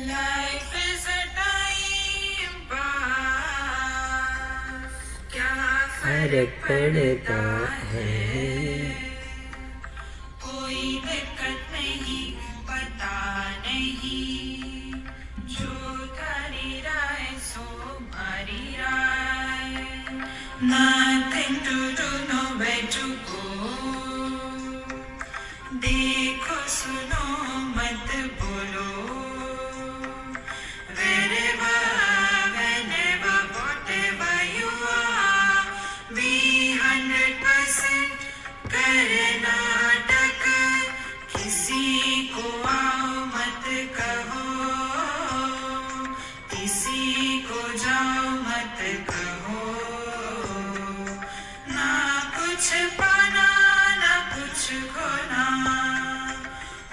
Life is a time pass, क्या फर्क पड़ता है, कोई दिक्कत नहीं, पता नहीं, जो थारी राय सो हमारी राय, nothing to do, nowhere to go, देखो सुनो मत बोलो, wherever, whenever, whatever you are, be 100% Karnataka, किसी को आओ मत कहो, किसी को जाओ मत कहो, ना कुछ पाना ना कुछ खोना,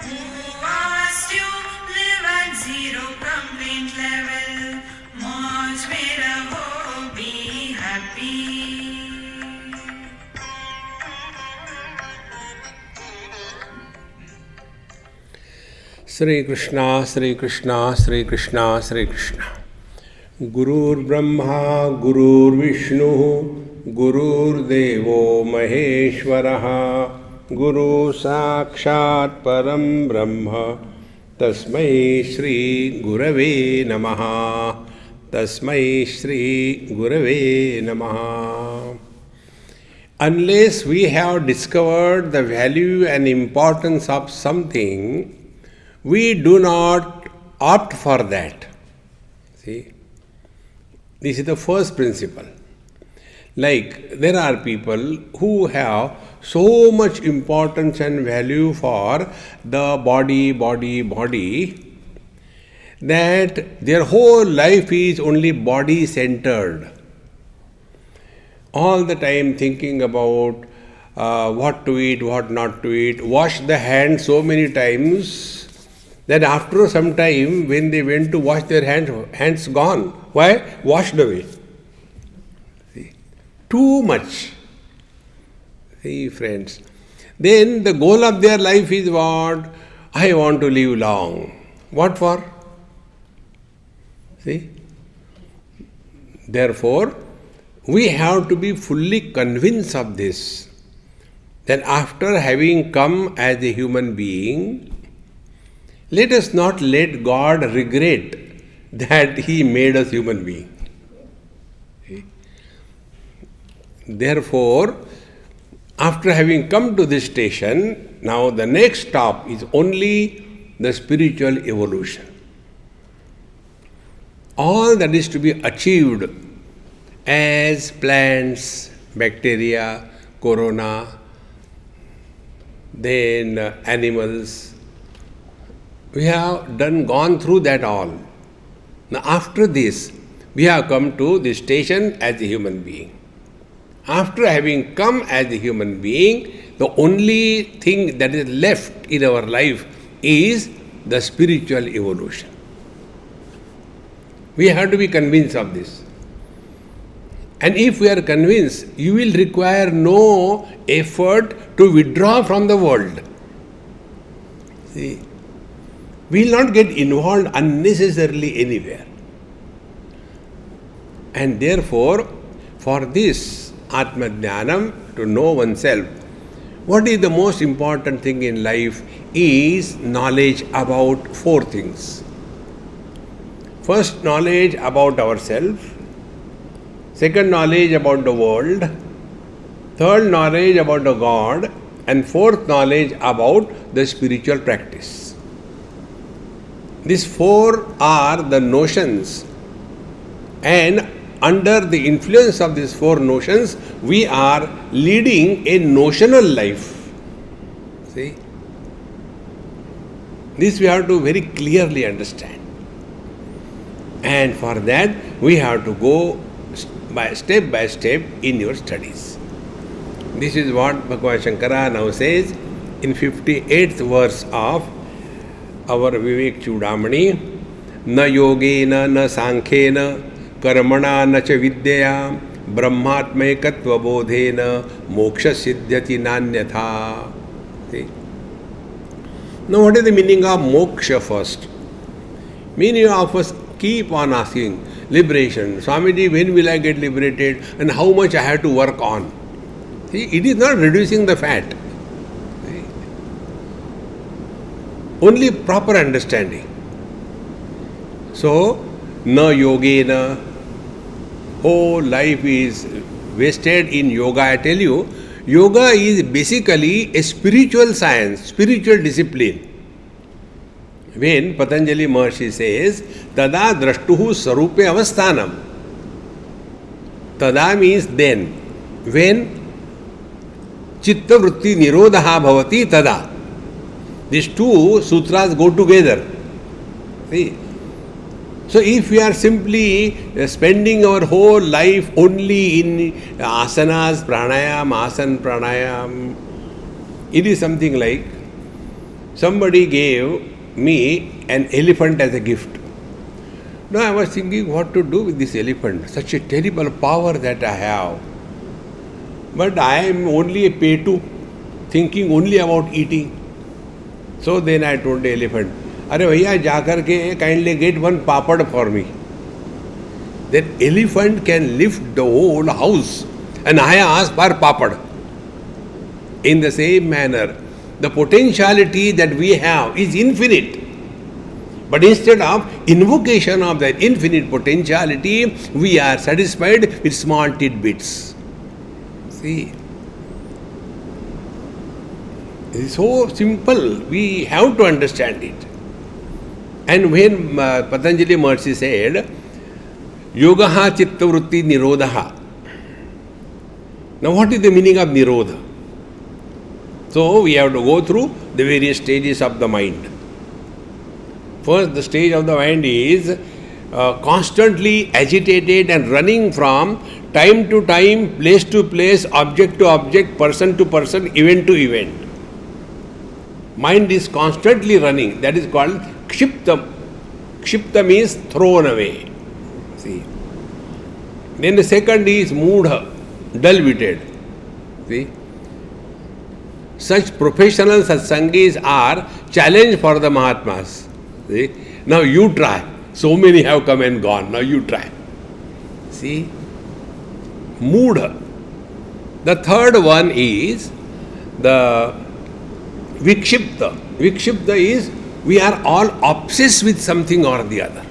who asked you live at zero complaint level, मौज में रहो, be happy. Shri Krishna, Shri Krishna, Shri Krishna, Shri Krishna. Gurur Brahma, Gurur Vishnu, Gurur Devo Maheshwaraha, Guru Sakshat Param Brahma, Tasmai Shri Gurave Namaha, Tasmai Shri Gurave Namaha. Unless we have discovered the value and importance of something, we do not opt for that. See, this is the first principle. Like, there are people who have so much importance and value for the body, that their whole life is only body centered. All the time thinking about what to eat, what not to eat, wash the hands so many times that after some time when they went to wash their hands gone. Why? Washed away. See? Too much. See, friends. Then the goal of their life is what? I want to live long. What for? See? Therefore, we have to be fully convinced of this, that after having come as a human being, let us not let God regret that He made us human being. Therefore, after having come to this station, now the next stop is only the spiritual evolution. All that is to be achieved as plants, bacteria, corona, then animals, we have gone through that all. Now after this, we have come to this station as a human being. After having come as a human being, the only thing that is left in our life is the spiritual evolution. We have to be convinced of this. And if we are convinced, you will require no effort to withdraw from the world. See, we will not get involved unnecessarily anywhere. And therefore, for this Atma Jnanam, to know oneself, what is the most important thing in life is knowledge about four things. First, knowledge about ourselves. Second, knowledge about the world. Third, knowledge about the God. And fourth, knowledge about the spiritual practice. These four are the notions, and under the influence of these four notions, we are leading a notional life. See? This we have to very clearly understand. And for that, we have to go by step in your studies. This is what Bhagavan Shankara now says in 58th verse of our Vivekachoodamani. Na yogena na sankhena karmana na cha vidyaya brahmatmaikatva bodhena moksha siddhyati nanyatha. See? Now what is the meaning of moksha first? Many of us keep on asking, liberation. Swamiji, when will I get liberated and how much I have to work on? See, it is not reducing the fat. See? Only proper understanding. So, na yogena, whole life is wasted in yoga. I tell you, yoga is basically a spiritual science, spiritual discipline. When Patanjali Maharshi says, tada drashtuhu sarupe avasthanam, tada means then, when chitta vritti nirodha bhavati tada. These two sutras go together. See? So if we are simply spending our whole life only in asanas, pranayam, asan pranayam, it is something like somebody gave me an elephant as a gift. Now I was thinking what to do with this elephant, such a terrible power that I have. But I am only a petu, thinking only about eating. So then I told the elephant, अरे भैया जाकर के kindly get one papad for me. That elephant can lift the whole house and I ask for papad. In the same manner, the potentiality that we have is infinite. But instead of invocation of that infinite potentiality, we are satisfied with small tidbits. See? It is so simple, we have to understand it. And when Patanjali Maharshi said, Yogaha chitta vritti nirodha. Now what is the meaning of nirodha? So we have to go through the various stages of the mind. First, the stage of the mind is constantly agitated and running from time to time, place to place, object to object, person to person, event to event. Mind is constantly running. That is called kshipta. Kshipta means thrown away. See. Then the second is moodha, dull-witted. See. Such professional satsangis are challenge for the Mahatmas. See. Now you try. So many have come and gone. Now you try. See. Moodha. The third one is the vikshipta. Vikshipta is we are all obsessed with something or the other.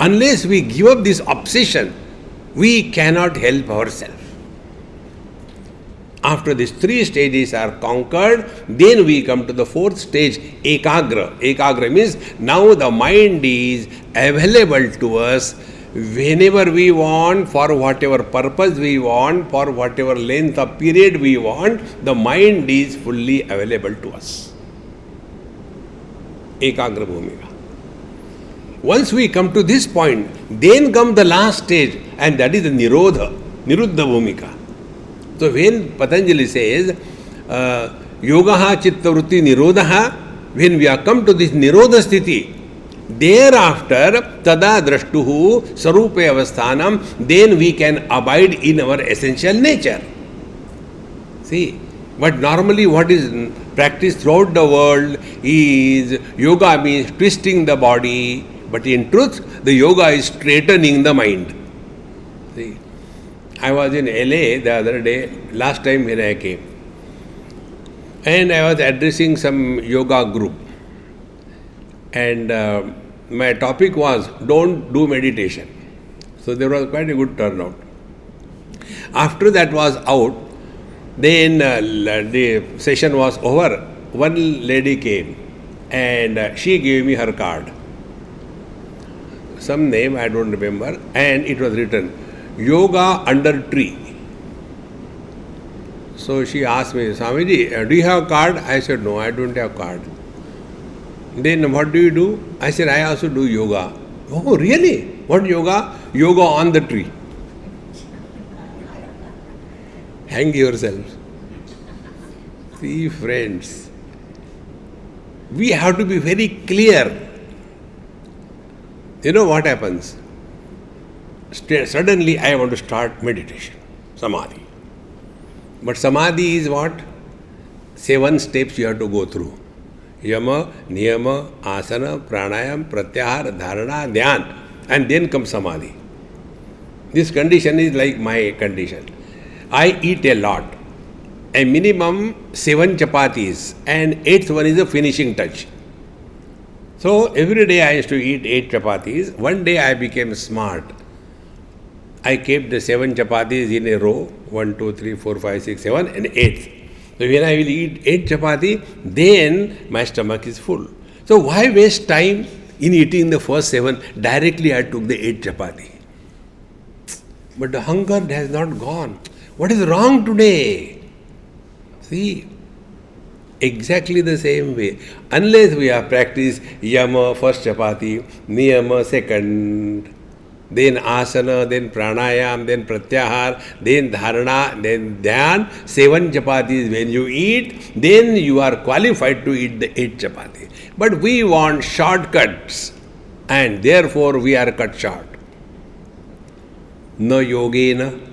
Unless we give up this obsession, we cannot help ourselves. After these three stages are conquered, then we come to the fourth stage, ekagra. Ekagra means now the mind is available to us whenever we want, for whatever purpose we want, for whatever length of period we want, the mind is fully available to us. Ekagra bhumika. Once we come to this point, then come the last stage, and that is the nirodha, niruddha bhumika. So when Patanjali says, yogaha chitta vritti nirodha, when we are come to this nirodha sthiti, thereafter tada drashtuhu sarupe avasthanam, then we can abide in our essential nature. See, but normally what is practiced throughout the world is yoga means twisting the body, but in truth the yoga is straightening the mind. See, I was in LA the other day, last time when I came, and I was addressing some yoga group, and my topic was don't do meditation. So there was quite a good turnout. After that was out, then the session was over. One lady came and she gave me her card. Some name I don't remember, and it was written Yoga Under Tree. So she asked me, Swamiji, do you have a card? I said, no, I don't have a card. Then what do you do? I said, I also do yoga. Oh, really? What yoga? Yoga on the tree. Hang yourselves. See, friends, we have to be very clear. You know what happens? Suddenly I want to start meditation, samadhi. But samadhi is what? 7 steps you have to go through. Yama, Niyama, Asana, Pranayam, Pratyahar, Dharana, Dhyan, and then comes Samadhi. This condition is like my condition. I eat a lot. A minimum 7 chapatis, and 8th one is a finishing touch. So every day I used to eat 8 chapatis. One day I became smart. I kept the 7 chapatis in a row, 1, 2, 3, 4, 5, 6, 7, and 8th. So when I will eat 8 chapati, then my stomach is full. So why waste time in eating the first 7? Directly I took the 8 chapati. But the hunger has not gone. What is wrong today? See, exactly the same way. Unless we have practiced yama, first chapati, niyama, second, then asana, then pranayam, then pratyahar, then dharana, then dhyan, 7 chapatis when you eat, then you are qualified to eat the 8 chapati. But we want shortcuts, and therefore we are cut short. Na yogena.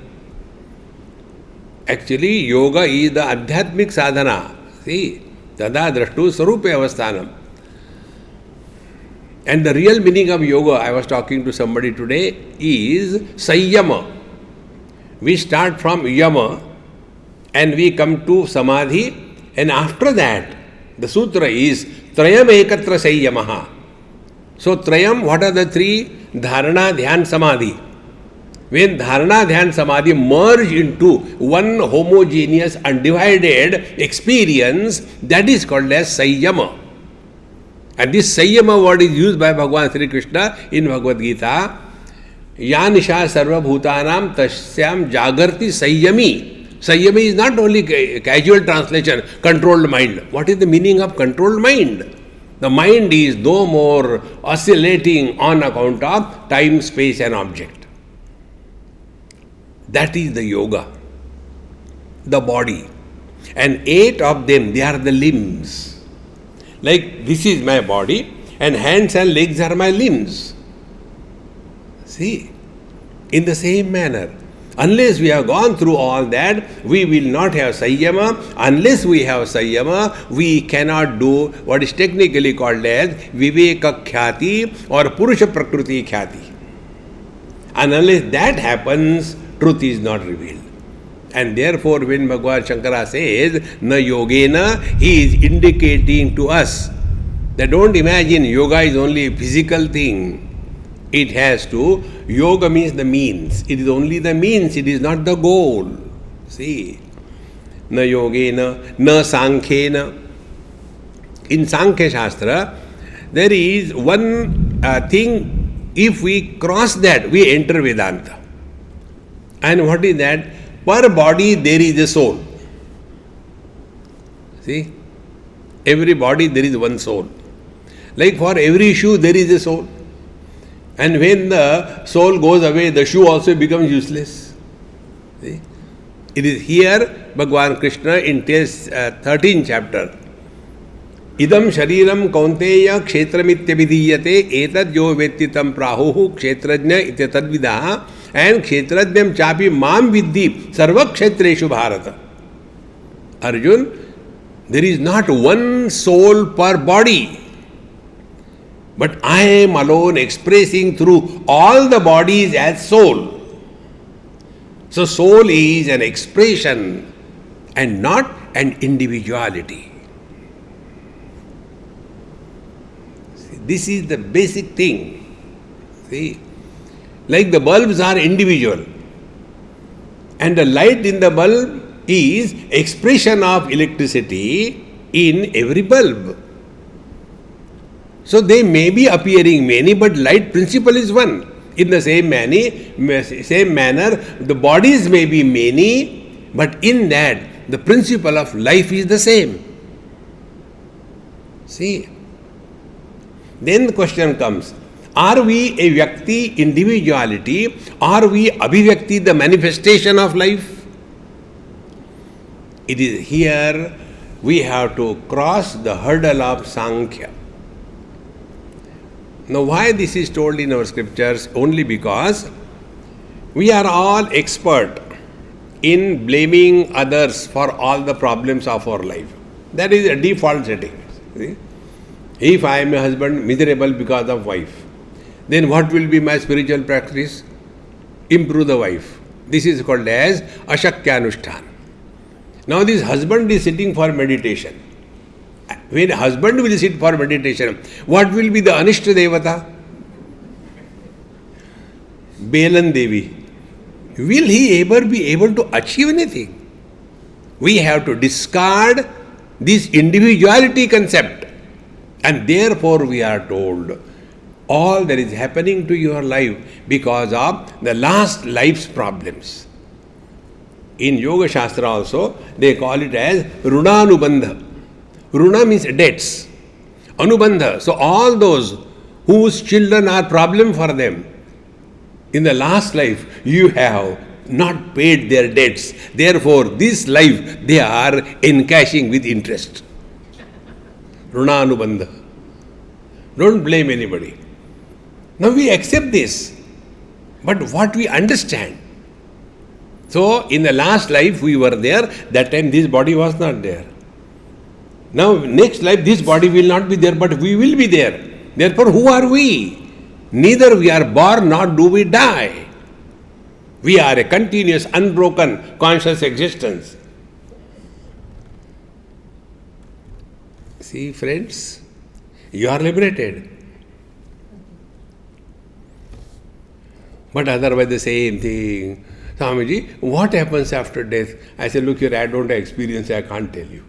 Actually, yoga is the adhyatmic sadhana. See, tada drashtu sarupe avasthanam. And the real meaning of yoga, I was talking to somebody today, is sayyama. We start from yama and we come to samadhi, and after that, the sutra is trayam ekatra sayyamaha. So, trayam, what are the 3? Dharana, dhyan, samadhi. When dharana, dhyan, samadhi merge into one homogeneous, undivided experience, that is called as sayyama. And this sayyama word is used by Bhagavan Sri Krishna in Bhagavad Gita. Ya nisha sarva bhutanam tasyam jagarti sayyami. Sayyami is not only casual translation, controlled mind. What is the meaning of controlled mind? The mind is no more oscillating on account of time, space and object. That is the yoga. The body. And 8 of them, they are the limbs. Like this is my body, and hands and legs are my limbs. See, in the same manner, unless we have gone through all that, we will not have sayyama. Unless we have sayyama, we cannot do what is technically called as Vivekachoodamani or Purusha Prakriti Khyati. And unless that happens, truth is not revealed. And therefore, when Bhagavan Shankara says, na yogena, he is indicating to us that don't imagine yoga is only a physical thing. It has to, yoga means the means. It is only the means, it is not the goal. See, na yogena, na sankhena. In Sankhya Shastra, there is one thing, if we cross that, we enter Vedanta. And what is that? Per body there is a soul. See? Every body there is one soul. Like for every shoe there is a soul. And when the soul goes away, the shoe also becomes useless. See? It is here Bhagavan Krishna in 13th chapter. Idam shariram kaunteya kshetramityabhidiyate etad yo vettitam prahuhu kshetrajna ityatadvidaha and kshetrajnam chapi mam vidhi sarva kshetreshu bharata. Arjun, there is not one soul per body, but I am alone expressing through all the bodies as soul. So soul is an expression and not an individuality. This is the basic thing. See, like the bulbs are individual, and the light in the bulb is expression of electricity in every bulb. So they may be appearing many, but light principle is one. In the same manner, the bodies may be many, but in that the principle of life is the same. See. Then the question comes, are we a Vyakti, individuality, are we Abhivyakti, the manifestation of life? It is here we have to cross the hurdle of Sankhya. Now why this is told in our scriptures? Only because we are all expert in blaming others for all the problems of our life. That is a default setting. See? If I am a husband miserable because of wife, then what will be my spiritual practice? Improve the wife. This is called as Ashakyanushthan. Now this husband is sitting for meditation. When husband will sit for meditation, what will be the Anishta Devata? Belan Devi. Will he ever be able to achieve anything? We have to discard this individuality concept. And therefore we are told, all that is happening to your life because of the last life's problems. In Yoga Shastra also, they call it as Runanubandha. Runa means debts. Anubandha. So all those whose children are problem for them, in the last life, you have not paid their debts. Therefore, this life, they are encashing with interest. Runanubandha. Don't blame anybody. Now we accept this. But what we understand? So, in the last life we were there, that time this body was not there. Now, next life this body will not be there, but we will be there. Therefore, who are we? Neither we are born nor do we die. We are a continuous, unbroken, conscious existence. See, friends, you are liberated. But otherwise the same thing. Swamiji, what happens after death? I said, look here, I don't have experience, I can't tell you.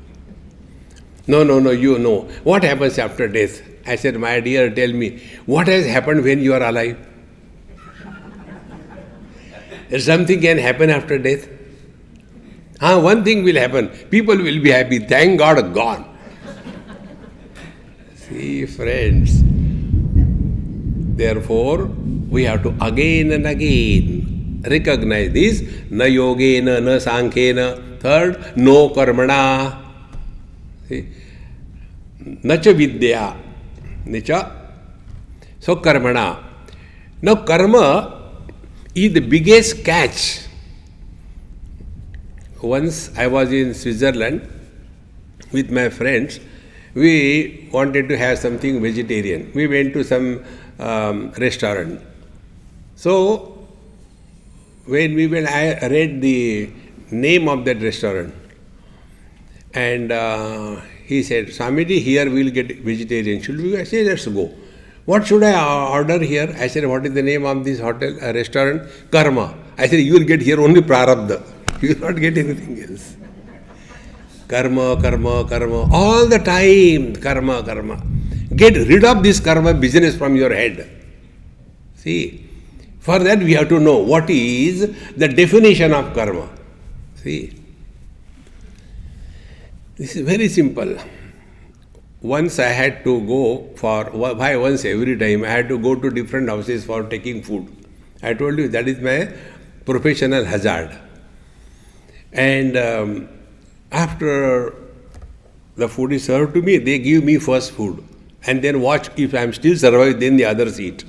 No, you know. What happens after death? I said, my dear, tell me, what has happened when you are alive? Something can happen after death. One thing will happen. People will be happy. Thank God, gone. See, friends. Therefore, we have to again and again recognize this. Na yogena, na sankhena. Third, no karmana. See? Nacha vidya. Nicha. So, karmana. Now, karma is the biggest catch. Once I was in Switzerland with my friends. We wanted to have something vegetarian. We went to some restaurant. So, when we went, I read the name of that restaurant. And he said, Swamiji, here we will get vegetarian. Should we? I said, let's go. What should I order here? I said, what is the name of this hotel, restaurant? Karma. I said, you will get here only prarabdha. You will not get anything else. Karma, karma, karma. All the time, karma, karma. Get rid of this karma business from your head. See, for that we have to know what is the definition of karma. See, this is very simple. Once I had to go once every time, I had to go to different houses for taking food. I told you that is my professional hazard. And after the food is served to me, they give me first food. And then watch if I am still surviving, then the others eat.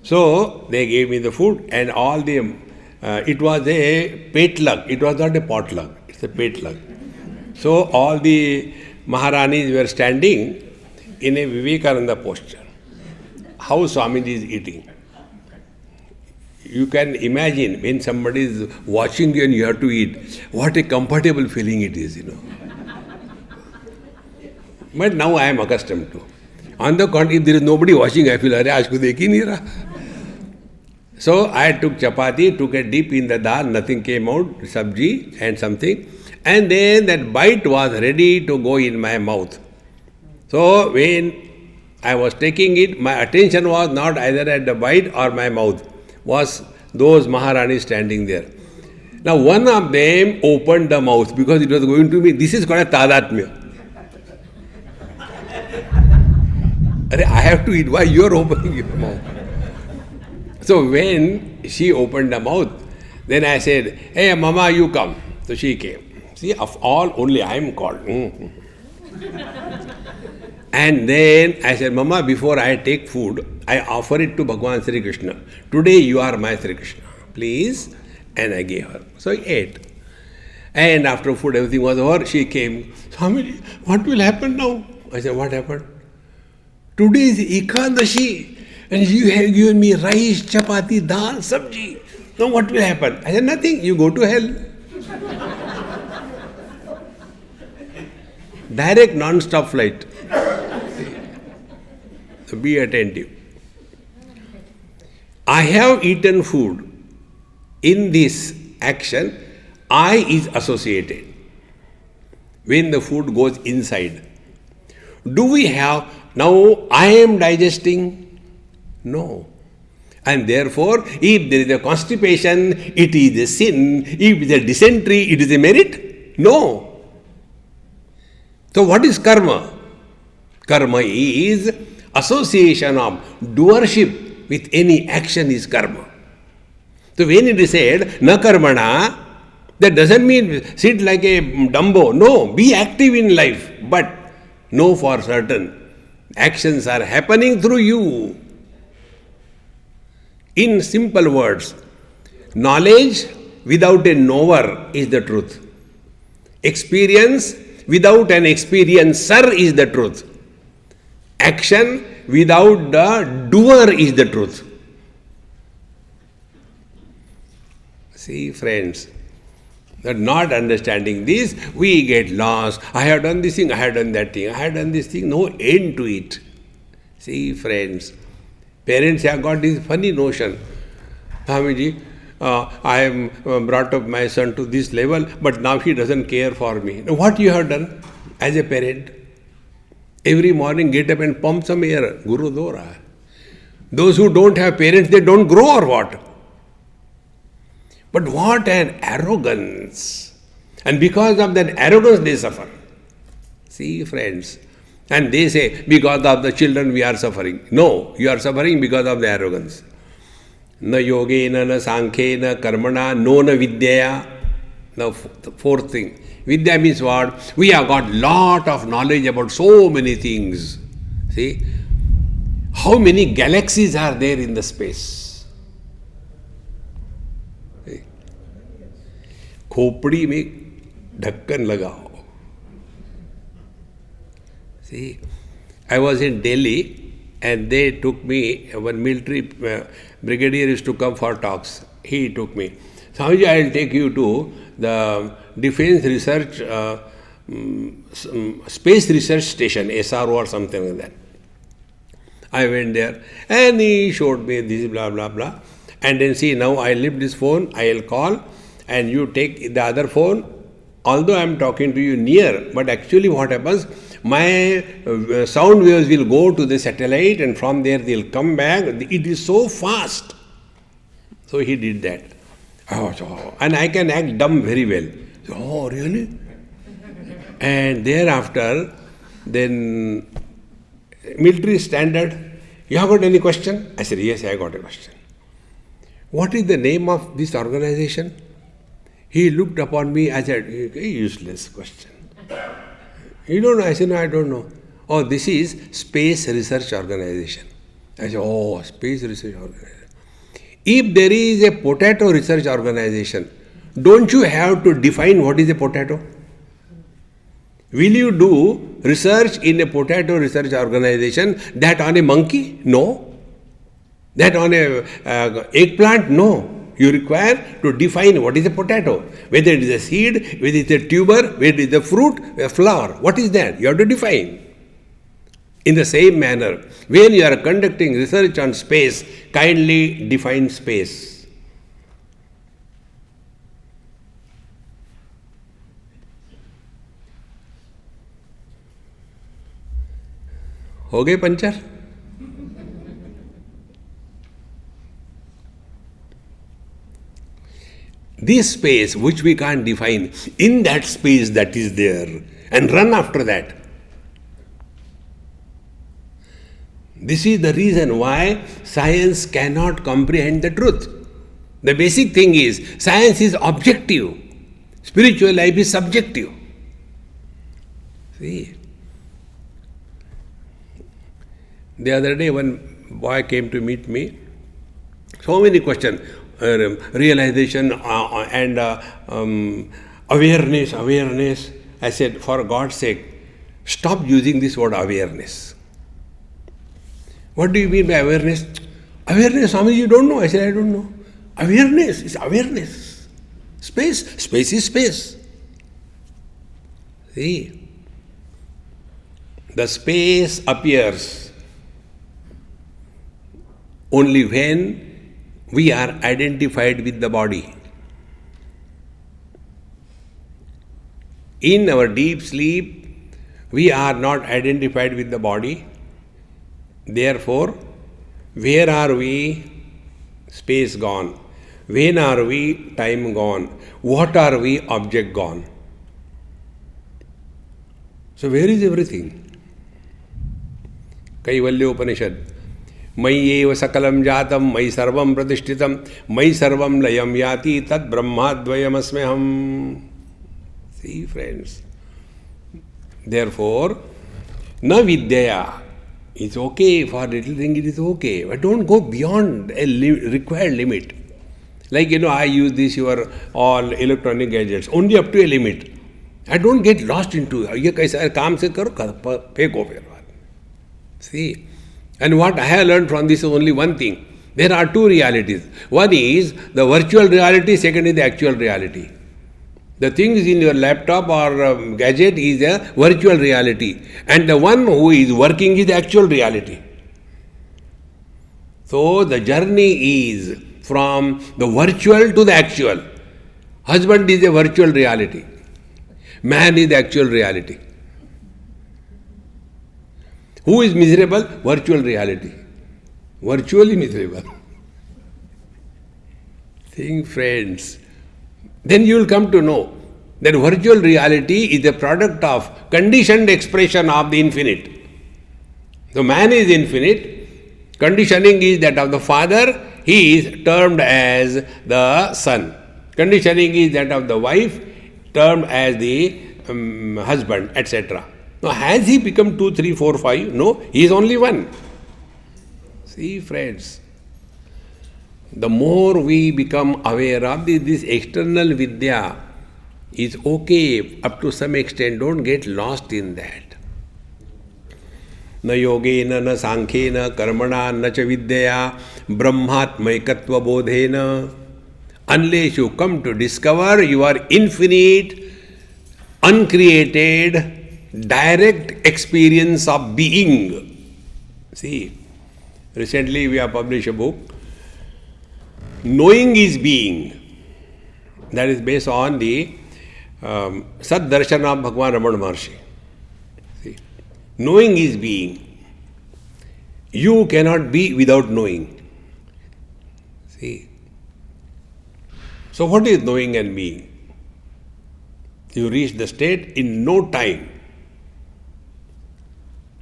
So, they gave me the food and all the, it was a petluck. It was not a potluck. It's a petluck. So, all the Maharanis were standing in a Vivekananda posture. How Swamiji is eating. You can imagine when somebody is watching you and you have to eat, what a comfortable feeling it is, But now I am accustomed to. On the contrary, if there is nobody watching, I feel, aaj ko dekh hi nahi raha. So I took chapati, took a dip in the dal, nothing came out, sabji and something. And then that bite was ready to go in my mouth. So when I was taking it, my attention was not either at the bite or my mouth. Was those Maharanis standing there. Now one of them opened the mouth because it was going to be, this is called a tadatmya. I have to eat, why you are opening your mouth? So when she opened the mouth, then I said, hey mama, you come. So she came. See, of all, only I am called. And then I said, Mama, before I take food, I offer it to Bhagavan Sri Krishna. Today you are my Sri Krishna. Please. And I gave her. So I ate. And after food, everything was over. She came. Swamiji, what will happen now? I said, what happened? Today is Ekadashi, and you have given me rice, chapati, dal, sabji. Now what will happen? I said, nothing, you go to hell. Direct non-stop flight. So be attentive. I have eaten food. In this action, I is associated. When the food goes inside. Do we have, now I am digesting? No. And therefore, if there is a constipation, it is a sin. If it is a dysentery, it is a merit? No. So what is karma? Karma is association of doership with any action is karma. So when it is said, na karmana, that doesn't mean sit like a Dumbo. No, be active in life. But know for certain, actions are happening through you. In simple words, knowledge without a knower is the truth. Experience without an experiencer is the truth. Action without the doer is the truth. See, friends, that not understanding this, we get lost. I have done this thing, I have done that thing, I have done this thing, no end to it. See, friends, parents have got this funny notion. Swamiji, I am brought up my son to this level, but now he doesn't care for me. Now, what you have done as a parent? Every morning get up and pump some air, Guru Dora. Those who don't have parents, they don't grow or what? But what an arrogance. And because of that arrogance they suffer. See, friends. And they say, because of the children we are suffering. No, you are suffering because of the arrogance. Na yogena, na sankhena, karmana, no na vidyaya. Now, the fourth thing. Vidya means what? We have got lot of knowledge about so many things. See? How many galaxies are there in the space? खोपड़ी में ढक्कन लगाओ. See, I was in Delhi and they took me, one military brigadier used to come for talks. He took me. Swamiji, I will take you to the Defense Research, Space Research Station, SRO or something like that. I went there and he showed me this blah blah blah. And then see, now I leave this phone, I will call. And you take the other phone, although I am talking to you near, but actually what happens, my sound waves will go to the satellite and from there they will come back. It is so fast. So he did that. And I can act dumb very well. Oh, really? And thereafter, then military standard, you have got any question? I said, yes, I got a question. What is the name of this organization? He looked upon me, I said, a useless question. You don't know? I said, no, I don't know. Oh, this is Space Research Organization. I said, oh, Space Research Organization. If there is a potato research organization, don't you have to define what is a potato? Will you do research in a potato research organization that on a monkey? No. That on a eggplant? No. You require to define what is a potato, whether it is a seed, whether it is a tuber, whether it is a fruit, a flower. What is that? You have to define. In the same manner, when you are conducting research on space, kindly define space. हो गए puncture? This space which we can't define, in that space that is there, and run after that. This is the reason why science cannot comprehend the truth. The basic thing is, science is objective, spiritual life is subjective. See? The other day one boy came to meet me, so many questions. Realization and awareness. I said, for God's sake, stop using this word awareness. What do you mean by awareness? Awareness, Swamiji, you don't know. I said, I don't know. Awareness is awareness. Space is space. See? The space appears only when we are identified with the body. In our deep sleep, we are not identified with the body. Therefore, where are we? Space gone. When are we? Time gone. What are we? Object gone. So where is everything? Kaivalya Upanishad. Mai eva sakalam jatam, mai sarvam pratishtitam, mai sarvam layam yati, tad brahmadvayam asmeham. See, friends. Therefore, na vidyaya. It's okay for little thing, it is okay. But don't go beyond a required limit. Like, I use this, your all electronic gadgets, only up to a limit. I don't get lost into, ये कैसा काम से करो, फेंको फिर. See? And what I have learned from this is only one thing. There are two realities. One is the virtual reality, second is the actual reality. The things in your laptop or gadget is a virtual reality. And the one who is working is the actual reality. So the journey is from the virtual to the actual. Husband is a virtual reality. Man is the actual reality. Who is miserable? Virtual reality. Virtually miserable. Think, friends. Then you will come to know that virtual reality is a product of conditioned expression of the infinite. So man is infinite. Conditioning is that of the father. He is termed as the son. Conditioning is that of the wife, termed as the husband, etc. Now, has he become 2, 3, 4, 5? No, he is only one. See, friends, the more we become aware of this external vidya is okay up to some extent. Don't get lost in that. Na yogena, na sankhena, karmana, na cha vidyaya, brahmatmaikatva bodhena. Unless you come to discover you are infinite, uncreated, direct experience of being. See, recently we have published a book, Knowing is Being. That is based on the Sat Darshana of Bhagavan Ramana Maharshi. See, knowing is being. You cannot be without knowing. See. So what is knowing and being? You reach the state in no time.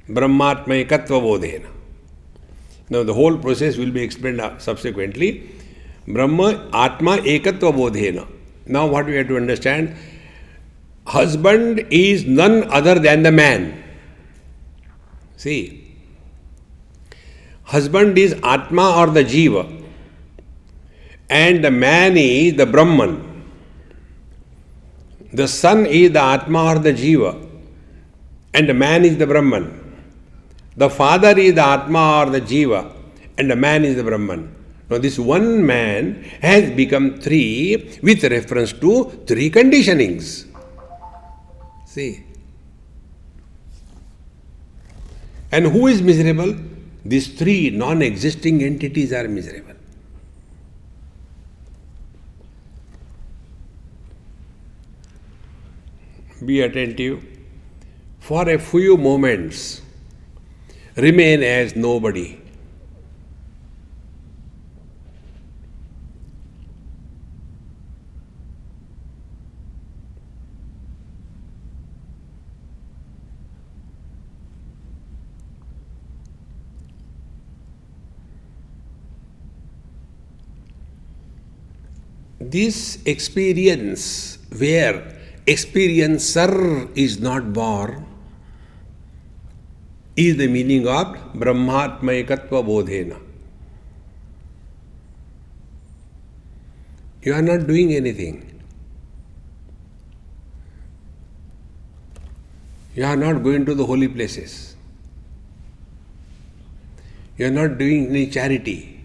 Brahmatmaikatva bodhena. Now the whole process will be explained subsequently. Brahma Atma Ekatva bodhena. Now what we have to understand, husband is none other than the man. See, husband is Atma or the Jiva, and the man is the Brahman. The son is the Atma or the Jiva, and the man is the Brahman. The father is the Atma or the Jiva, and the man is the Brahman. Now this one man has become three with reference to three conditionings. See. And who is miserable? These three non-existing entities are miserable. Be attentive. For a few moments, remain as nobody. This experience where experiencer is not born is the meaning of Brahmatmaikatva bodhena. You are not doing anything. You are not going to the holy places. You are not doing any charity.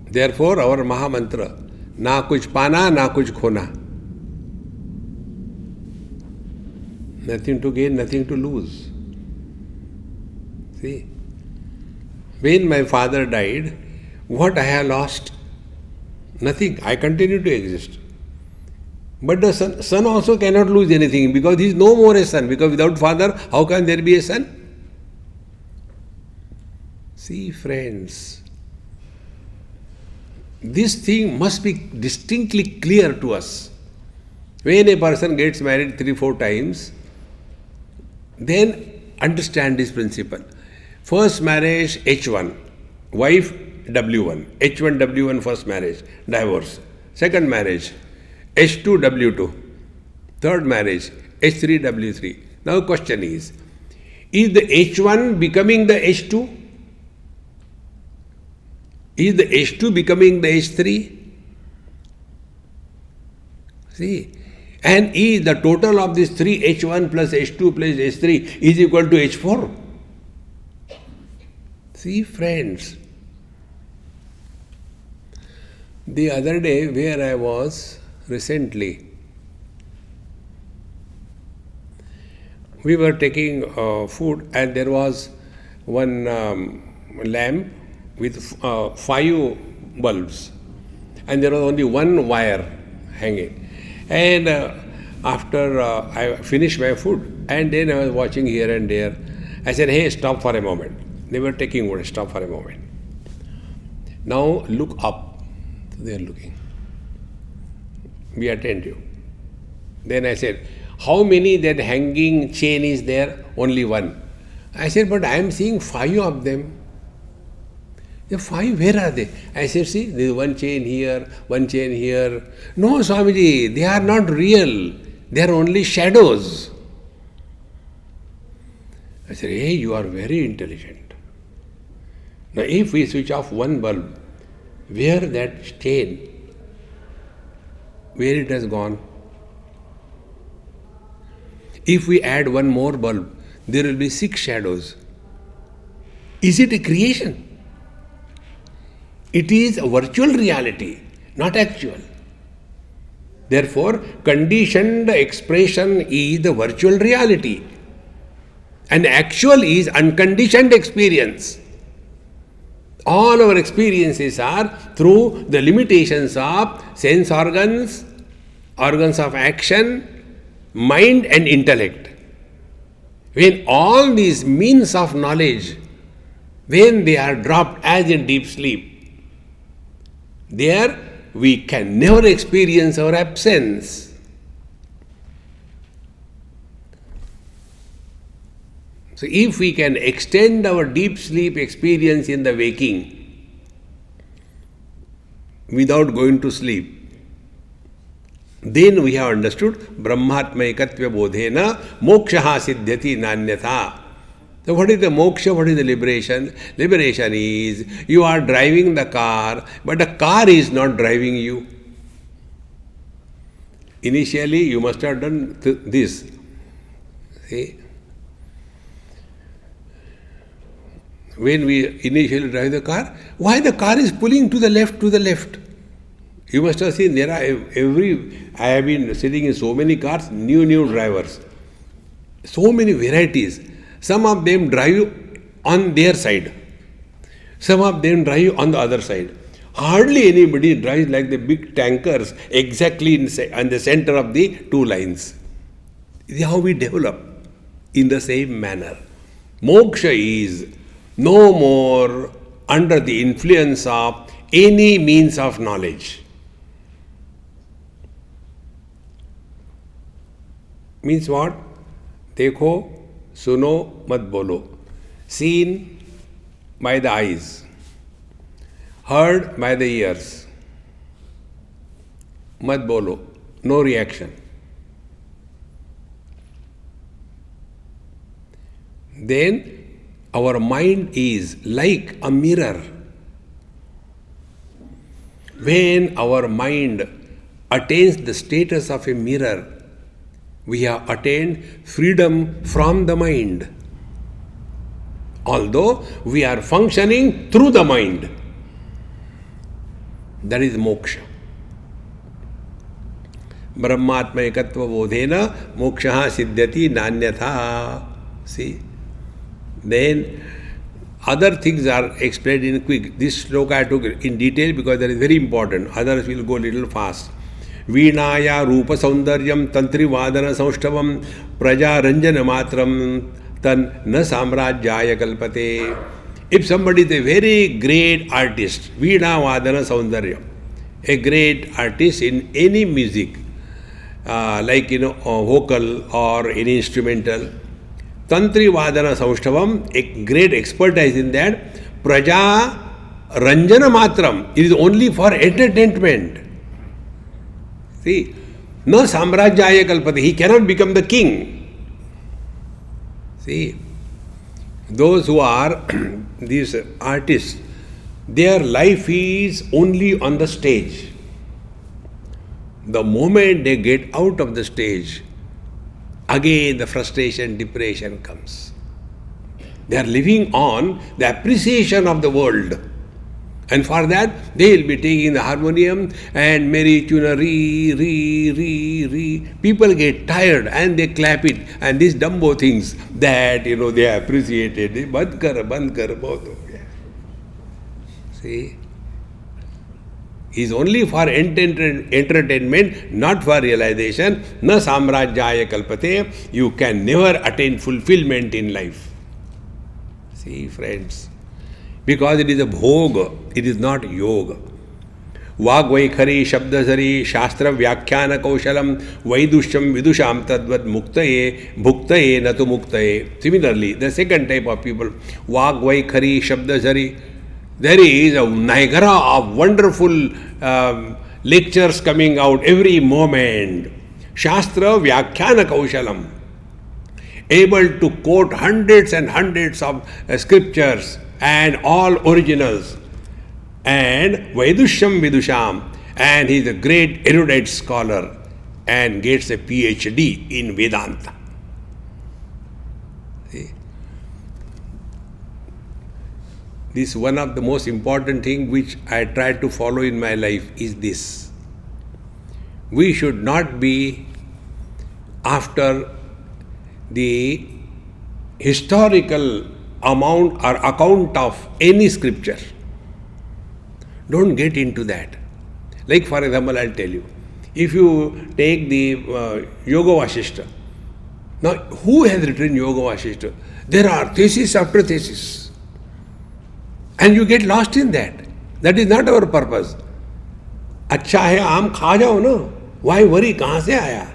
Therefore, our Mahamantra, na kuch pana, na kuch khona. Nothing to gain, nothing to lose. See? When my father died, what I have lost? Nothing. I continue to exist. But the son also cannot lose anything because he is no more a son. Because without father, how can there be a son? See, friends, this thing must be distinctly clear to us. When a person gets married 3-4 times, then understand this principle. First marriage, H1, wife, W1, H1, W1 first marriage, divorce. Second marriage, H2, W2. Third marriage, H3, W3. Now question is the H1 becoming the H2? Is the H2 becoming the H3? See, and is the total of these three H1 plus H2 plus H3 is equal to H4? See, friends, the other day where I was recently, we were taking food and there was one lamp with 5 bulbs and there was only one wire hanging. And after I finished my food and then I was watching here and there, I said, hey, stop for a moment. They were taking order, stop for a moment. Now look up. They are looking. Be attentive. Then I said, how many that hanging chain is there? Only one. I said, but I am seeing 5 of them. The 5, where are they? I said, see, there is one chain here, one chain here. No, Swamiji, they are not real. They are only shadows. I said, hey, you are very intelligent. Now, if we switch off one bulb, where that chain, where it has gone? If we add one more bulb, there will be 6 shadows. Is it a creation? It is a virtual reality, not actual. Therefore, conditioned expression is the virtual reality. And actual is unconditioned experience. All our experiences are through the limitations of sense organs, organs of action, mind and intellect. When all these means of knowledge, when they are dropped as in deep sleep, there we can never experience our absence. So if we can extend our deep sleep experience in the waking without going to sleep, then we have understood Brahmatmaikatva bodhena mokshaha siddhyati nanyatha. So what is the moksha? What is the liberation? Liberation is you are driving the car, but the car is not driving you. Initially you must have done this. See? When we initially drive the car, why the car is pulling to the left? You must have seen there are I have been sitting in so many cars, new drivers. So many varieties. Some of them drive on their side. Some of them drive on the other side. Hardly anybody drives like the big tankers exactly in the center of the 2 lines. This is how we develop in the same manner. Moksha is no more under the influence of any means of knowledge. Means what? Dekho, suno, mat bolo. Seen by the eyes, heard by the ears. Mat bolo, no reaction. Then our mind is like a mirror. When our mind attains the status of a mirror, we have attained freedom from the mind. Although we are functioning through the mind. That is moksha. Brahmatma ekatva bodhena moksha siddhyati nanyatha. See? Then other things are explained in quick. This sloka I took in detail because that is very important. Others will go a little fast. Veenaya rupa saundaryam tantri vadana saushtavam praja ranjana matram tan na samrajyaya kalpate. If somebody is a very great artist, Veena vadana saundaryam, a great artist in any music, like vocal or any instrumental, Tantri Vadana Saushtavam, a great expertise in that. Praja Ranjana Matram, it is only for entertainment. See, no Samrajyaya Kalpati, he cannot become the king. See, those who are these artists, their life is only on the stage. The moment they get out of the stage, again the frustration, depression comes. They are living on the appreciation of the world. And for that, they will be taking the harmonium and merry tune, re. People get tired and they clap it. And these dumbo things that, they appreciated. Band kar, both. See? Is only for entertainment, not for realization. Na samrajyaya kalpate. You can never attain fulfillment in life. See, friends. Because it is a bhog, it is not yoga. Vagvaikhari, Shabdasari, Shastra Vyakhyana Kaushalam, Vaidusham Vidusham Tadvad Muktaye, Bhuktaye Natu Muktaye. Similarly, the second type of people, Vagvaikhari, Shabdasari, there is a Niagara of wonderful lectures coming out every moment. Shastra Vyakhyana Kaushalam, able to quote hundreds and hundreds of scriptures and all originals. And Vaidusham Vidusham, and he is a great erudite scholar and gets a PhD in Vedanta. See? This one of the most important things which I try to follow in my life is this. We should not be after the historical amount or account of any scripture. Don't get into that. Like for example, I'll tell you. If you take the Yoga Vasishta, now who has written Yoga Vasishta? There are thesis after thesis. And you get lost in that. That is not our purpose. अच्छा है आम खा जाओ ना. Why worry? कहाँ से आया?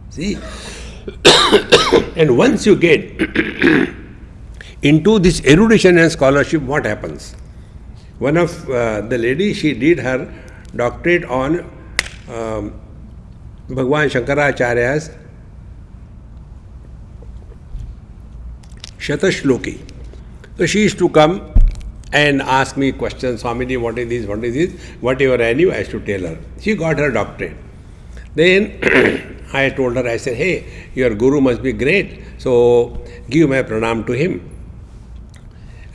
See? And once you get into this erudition and scholarship, what happens? One of the ladies, she did her doctorate on Bhagwan Shankaracharya's Shatashloki. So she used to come and ask me questions, Swamiji, what is this? Whatever I knew, I used to tell her. She got her doctorate. Then I told her, I said, hey, your guru must be great, so give my pranam to him.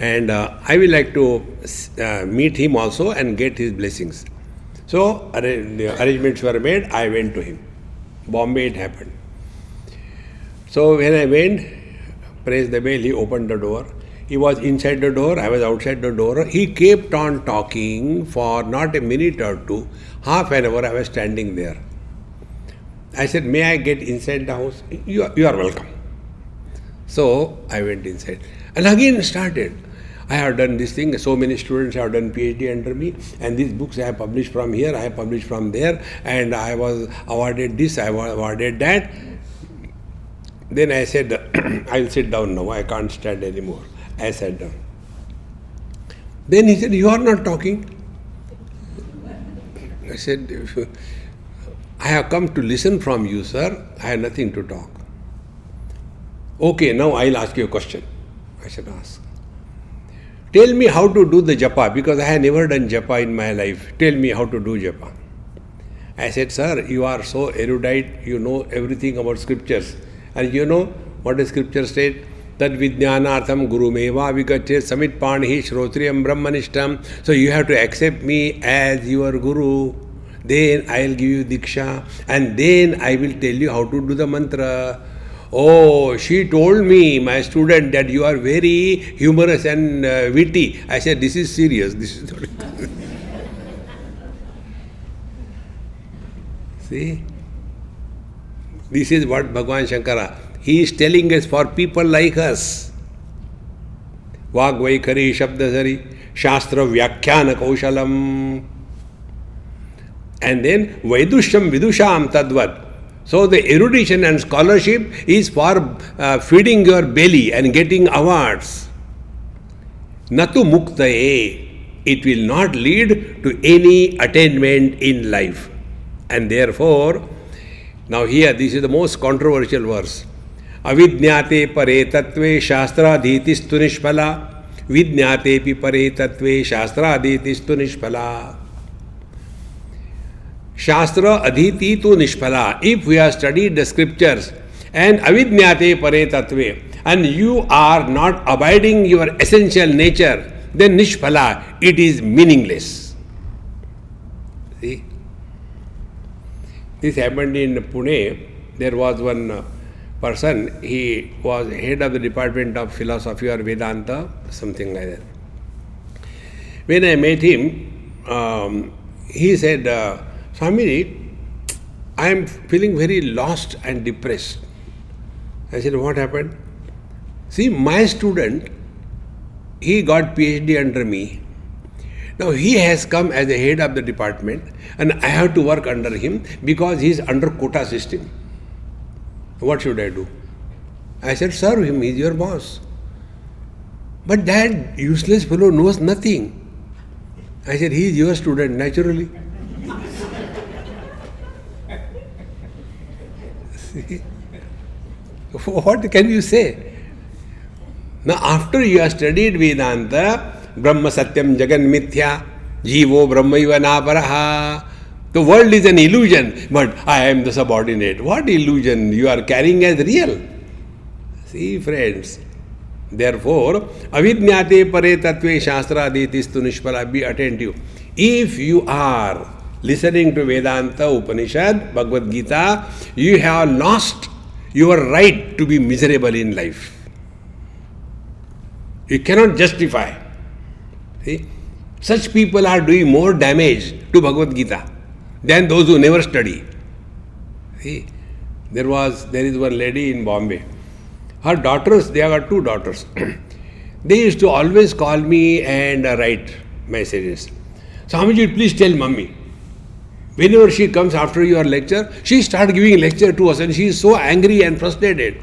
And I will like to meet him also and get his blessings. So the arrangements were made, I went to him. Bombay it happened. So when I went, praise the bell, he opened the door. He was inside the door, I was outside the door. He kept on talking for not a minute or two. Half an hour I was standing there. I said, may I get inside the house? You are welcome. So I went inside. And again started. I have done this thing, so many students have done PhD under me, and these books I have published from here, I have published from there, and I was awarded this, I was awarded that. Then I said, I will sit down now, I can't stand anymore. I sat down. Then he said, you are not talking. I said, I have come to listen from you, sir. I have nothing to talk. Okay, now I'll ask you a question. I said, ask. tell me how to do the japa, because I have never done japa in my life. Tell me how to do japa. I said, sir, you are so erudite, you know everything about scriptures. And you know what the scripture said? Tad vijnanartham gurumeva vikachet samit panihi shrotriyam brahmanishtam. So you have to accept me as your guru. Then I will give you diksha. And then I will tell you how to do the mantra. Oh, she told me, my student, that you are very humorous and witty. I said, this is serious. This is not. See? This is what Bhagavan Shankara, he is telling us for people like us. Vag Vaikhari Shabdasari Shastra Vyakhyana Kaushalam. And then Vaidushyam Vidusham Tadvat. So the erudition and scholarship is for feeding your belly and getting awards. Natu muktaye. It will not lead to any attainment in life. And therefore, now here, this is the most controversial verse. Avidnyate pare tatve shastradhitistu nishphala. Vidnyate pare tatve shastradhitistu nishphala. Shastra adhiti tu nishphala. If we have studied the scriptures and avidnyate pare tatve, and you are not abiding your essential nature, then nishphala, it is meaningless. See? This happened in Pune. There was one person, he was head of the department of philosophy or Vedanta, something like that. When I met him, he said, Swamiji, I am feeling very lost and depressed. I said, what happened? See, my student, he got PhD under me. Now he has come as the head of the department and I have to work under him because he is under quota system. What should I do? I said, serve him, he is your boss. But that useless fellow knows nothing. I said, he is your student, naturally. See? What can you say? Now after you have studied Vedanta, Brahma Satyam Jagan Mithya, Jivo Brahmaiva Naparaha. The world is an illusion, but I am the subordinate. What illusion you are carrying as real? See, friends. Therefore, avidnyate pare tatve shastra aditistu nishpala, be attentive. If you are listening to Vedanta, Upanishad, Bhagavad Gita, you have lost your right to be miserable in life. You cannot justify. See? Such people are doing more damage to Bhagavad Gita than those who never study. See? There is one lady in Bombay. Her daughters, they have got two daughters. They used to always call me and write messages. Swamiji, please tell mummy. Whenever she comes after your lecture, she starts giving lecture to us and she is so angry and frustrated.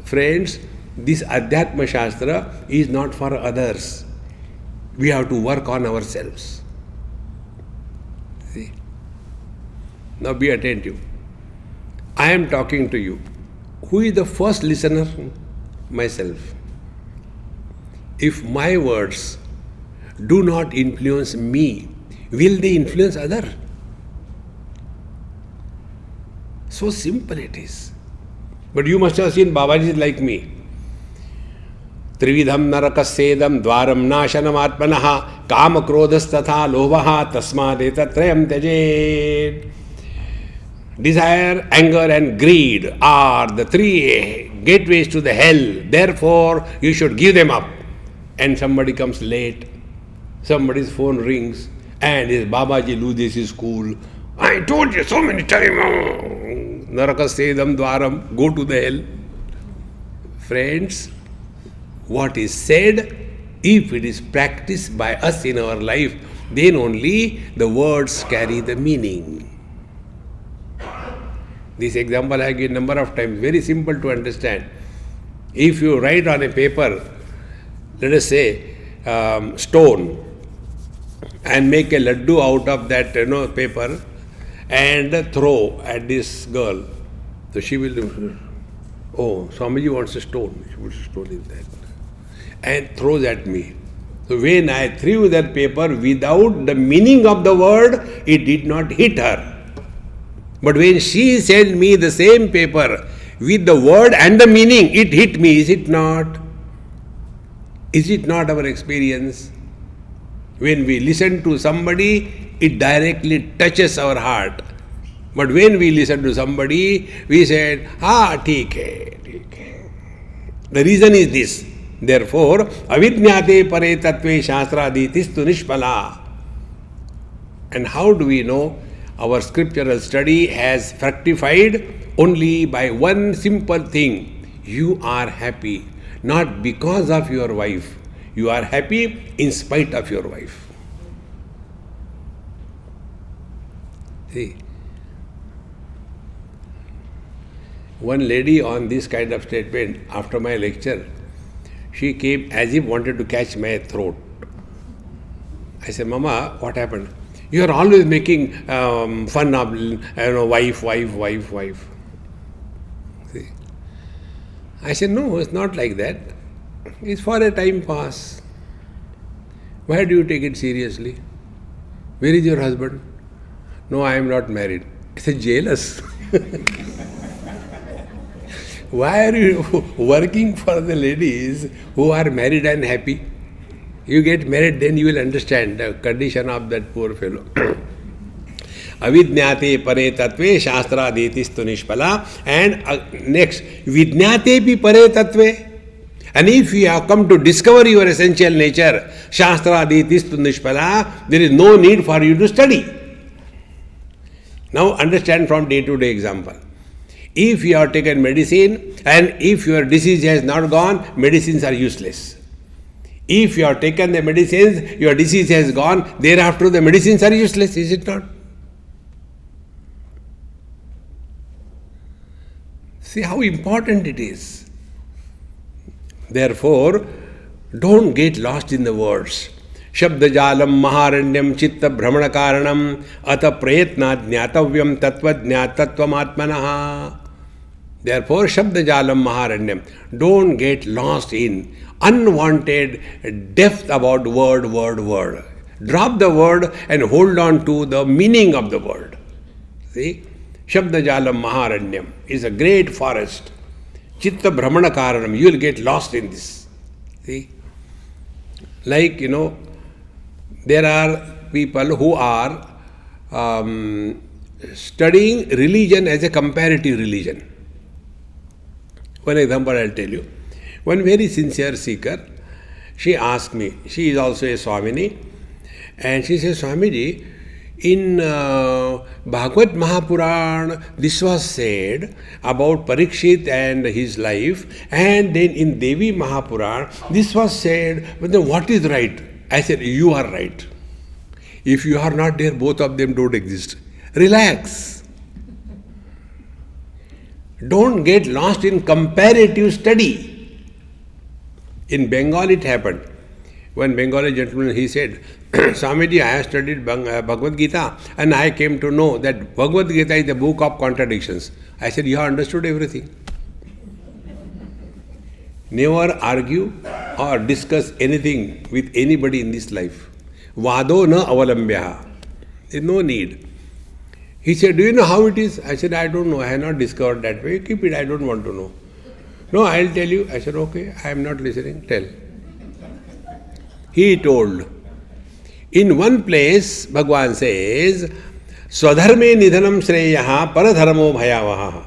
Friends, this Adhyatma Shastra is not for others. We have to work on ourselves. See? Now be attentive. I am talking to you. Who is the first listener? Myself. If my words do not influence me, will they influence other? So simple it is. But you must have seen Babaji like me. Trividham narakasedam dvaram nashanam atmanaha kama krodhastatha lovaha tasmadetatrayam tyajed. Desire, anger and greed are the three gateways to the hell. Therefore, you should give them up. And somebody comes late, somebody's phone rings, and his Babaji loses his cool. I told you so many times, narakasedam dvaram, go to the hell. Friends, what is said, if it is practiced by us in our life, then only the words carry the meaning. This example I give a number of times, very simple to understand. If you write on a paper, let us say, stone, and make a laddu out of that paper and throw at this girl, so she will, oh, Swamiji wants a stone, she puts a stone in that. and throws at me. So when I threw that paper without the meaning of the word, it did not hit her. But when she sent me the same paper with the word and the meaning, it hit me, is it not? Is it not our experience? When we listen to somebody, it directly touches our heart. But when we listen to somebody, we said, theek hai, theek hai. The reason is this. Therefore, avidnyate pare tattve shastraditis tu nishpala. And how do we know our scriptural study has fructified? Only by one simple thing. You are happy, not because of your wife. You are happy in spite of your wife. See, one lady on this kind of statement after my lecture, she came as if wanted to catch my throat. I said, Mama, what happened? You are always making fun of wife. See? I said, no, it's not like that. It's for a time pass. Why do you take it seriously? Where is your husband? No, I am not married. I said, jealous. Why are you working for the ladies who are married and happy? You get married, then you will understand the condition of that poor fellow. Avidnyate pare tattve shastraditis tu nishpala. And next, vidnyate pi pare tattve. And if you have come to discover your essential nature, shastraditis tu nishpala, there is no need for you to study. Now understand from day-to-day example. If you have taken medicine and if your disease has not gone, medicines are useless. If you have taken the medicines, your disease has gone, thereafter the medicines are useless, is it not? See how important it is. Therefore, don't get lost in the words. Shabdajalam maharanyam chitta brahmana karanam ata prayatna jnatavyam tattva jnatattvamatmanaha. Therefore, Shabdajalam Maharanyam. Don't get lost in unwanted depth about word. Drop the word and hold on to the meaning of the word. See? Shabdajalam Maharanyam is a great forest. Chitta Brahmana Karanam. You will get lost in this. See? Like, there are people who are studying religion as a comparative religion. One example I'll tell you. One very sincere seeker, she asked me, she is also a Swamini, and she says, Swamiji, in Bhagavad Mahapuran, this was said about Parikshit and his life, and then in Devi Mahapuran, this was said, but then what is right? I said, you are right. If you are not there, both of them don't exist. Relax. Don't get lost in comparative study. In Bengal it happened. One Bengali gentleman, he said, Swamiji, I have studied Bhagavad Gita and I came to know that Bhagavad Gita is the book of contradictions. I said, you have understood everything. Never argue or discuss anything with anybody in this life. Vado na avalambyaha. There is no need. He said, do you know how it is? I said, I don't know. I have not discovered that way. Keep it. I don't want to know. No, I'll tell you. I said, okay, I am not listening. Tell. He told. In one place, Bhagavan says, Swadharme nidhanam shreyaha paradharmo bhayavaha.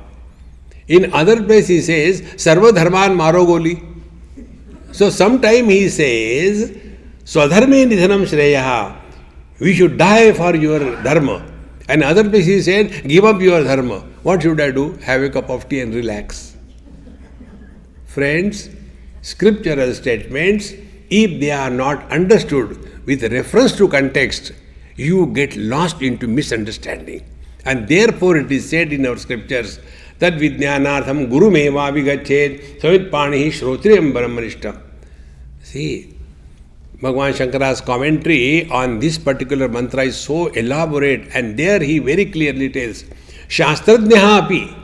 In other place he says, Sarva dharman maro goli. So sometime he says, Swadharme nidhanam shreyaha. We should die for your dharma. And other place he said, give up your dharma. What should I do? Have a cup of tea and relax. Friends, scriptural statements, if they are not understood with reference to context, you get lost into misunderstanding. And therefore it is said in our scriptures, Tad Vijnanartham Guru Meva Vigachet Samit Panihi Shrotriyam Brahmanishtam. See, Bhagavan Shankara's commentary on this particular mantra is so elaborate, and there he very clearly tells, Shastrajnaha api.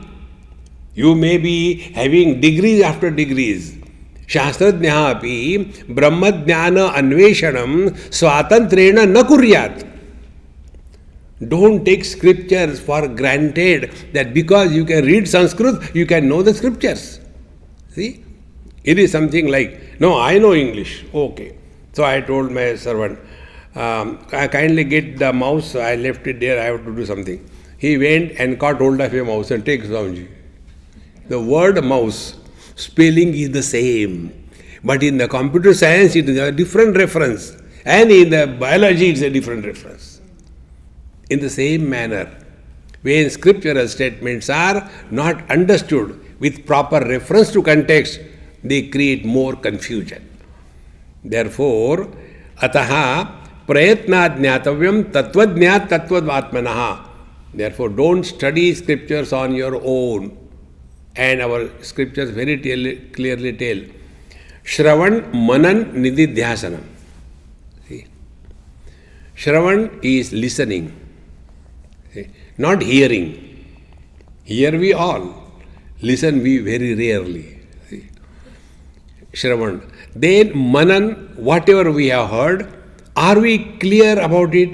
You may be having degrees after degrees, शास्त्रज्ञः अपि ब्रह्मज्ञान अन्वेषणं स्वातंत्र्येण न कुर्यात्. Don't take scriptures for granted that because you can read Sanskrit, you can know the scriptures. See? It is something like, no, I know English. Okay. So I told my servant, I kindly get the mouse, I left it there, I have to do something. He went and caught hold of a mouse and take Swamiji. The word mouse, spelling is the same. But in the computer science, it is a different reference. And in the biology, it's a different reference. In the same manner, when scriptural statements are not understood with proper reference to context, they create more confusion. Therefore, ataha prayatnat jnatavyam tattvajnat tattvadvatmanaha. Therefore, don't study scriptures on your own. And our scriptures very clearly tell, Shravan Manan Nididhyasanam. See? Shravan is listening. Not hearing. Hear we all. Listen we very rarely. See? Shravan. Then Manan, whatever we have heard, are we clear about it?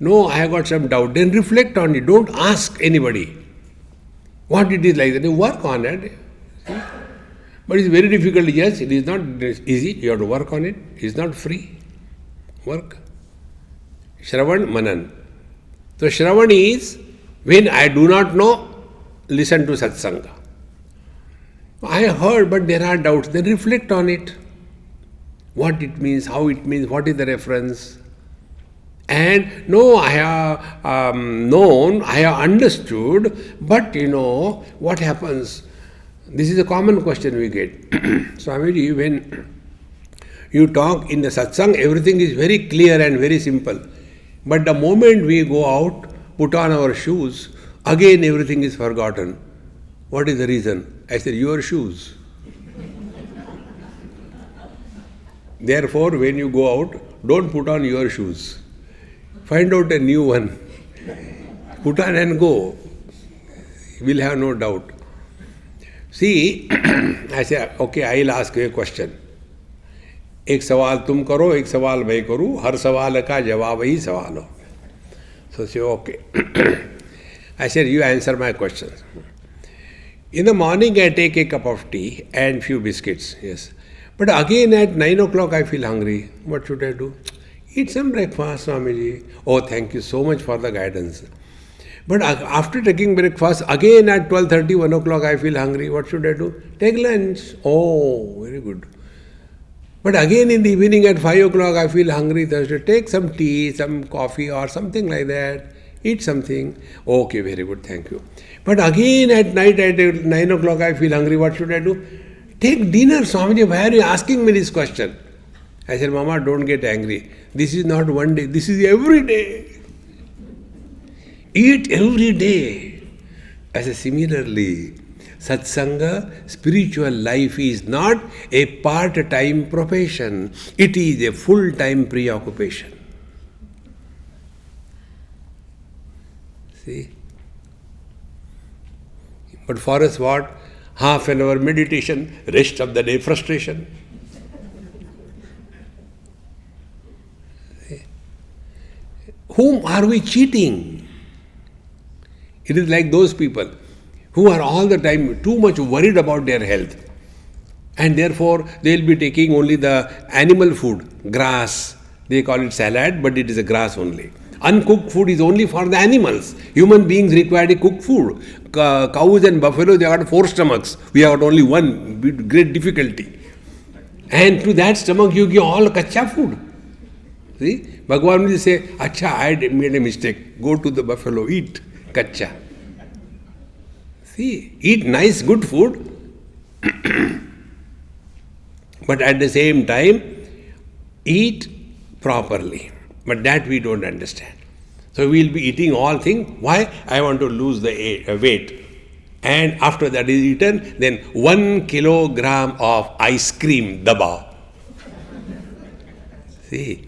No, I have got some doubt. Then reflect on it. Don't ask anybody what it is like that. You work on it. See? But it's very difficult. Yes, it is not easy. You have to work on it. It's not free. Work. Shravan, Manan. So Shravan is when I do not know, listen to satsanga. I heard, but there are doubts. Then reflect on it. What it means, how it means, what is the reference. And no, I have known, I have understood, but what happens? This is a common question we get. Swamiji, when you talk in the satsang, everything is very clear and very simple. But the moment we go out, put on our shoes, again everything is forgotten. What is the reason? I said, your shoes. Therefore, when you go out, don't put on your shoes. Find out a new one. Put on and go. We'll have no doubt. See, I say, okay, I'll ask you a question. एक सवाल तुम करो, एक सवाल मैं करूँ, हर सवाल का जवाब ही सवाल हो. So say, okay. I said, you answer my questions. In the morning, I take a cup of tea and few biscuits. Yes. But again at 9 o'clock, I feel hungry. What should I do? Eat some breakfast, Swamiji. Oh, thank you so much for the guidance. But after taking breakfast, again at 12:30, 1 o'clock, I feel hungry. What should I do? Take lunch. Oh, very good. But again in the evening at 5 o'clock, I feel hungry. Thursday, take some tea, some coffee or something like that. Eat something. Okay, very good, thank you. But again at night at 9 o'clock, I feel hungry. What should I do? Take dinner, Swamiji. Why are you asking me this question? I said, Mama, don't get angry. This is not one day. This is every day. Eat every day. I said, similarly, Satsanga, spiritual life is not a part-time profession. It is a full-time preoccupation. See? But for us what? Half an hour meditation, rest of the day frustration. See? Whom are we cheating? It is like those people who are all the time too much worried about their health. And therefore, they will be taking only the animal food, grass. They call it salad, but it is a grass only. Uncooked food is only for the animals. Human beings require a cooked food. Cows and buffalo, they have got 4 stomachs. We have got only one with great difficulty. And to that stomach, you give all kacha food. See? Bhagavan will say, Acha, I made a mistake. Go to the buffalo, eat kacha. See, eat nice, good food. But at the same time, eat properly. But that we don't understand. So we will be eating all things. Why? I want to lose the weight. And after that is eaten, then 1 kilogram of ice cream, daba. See.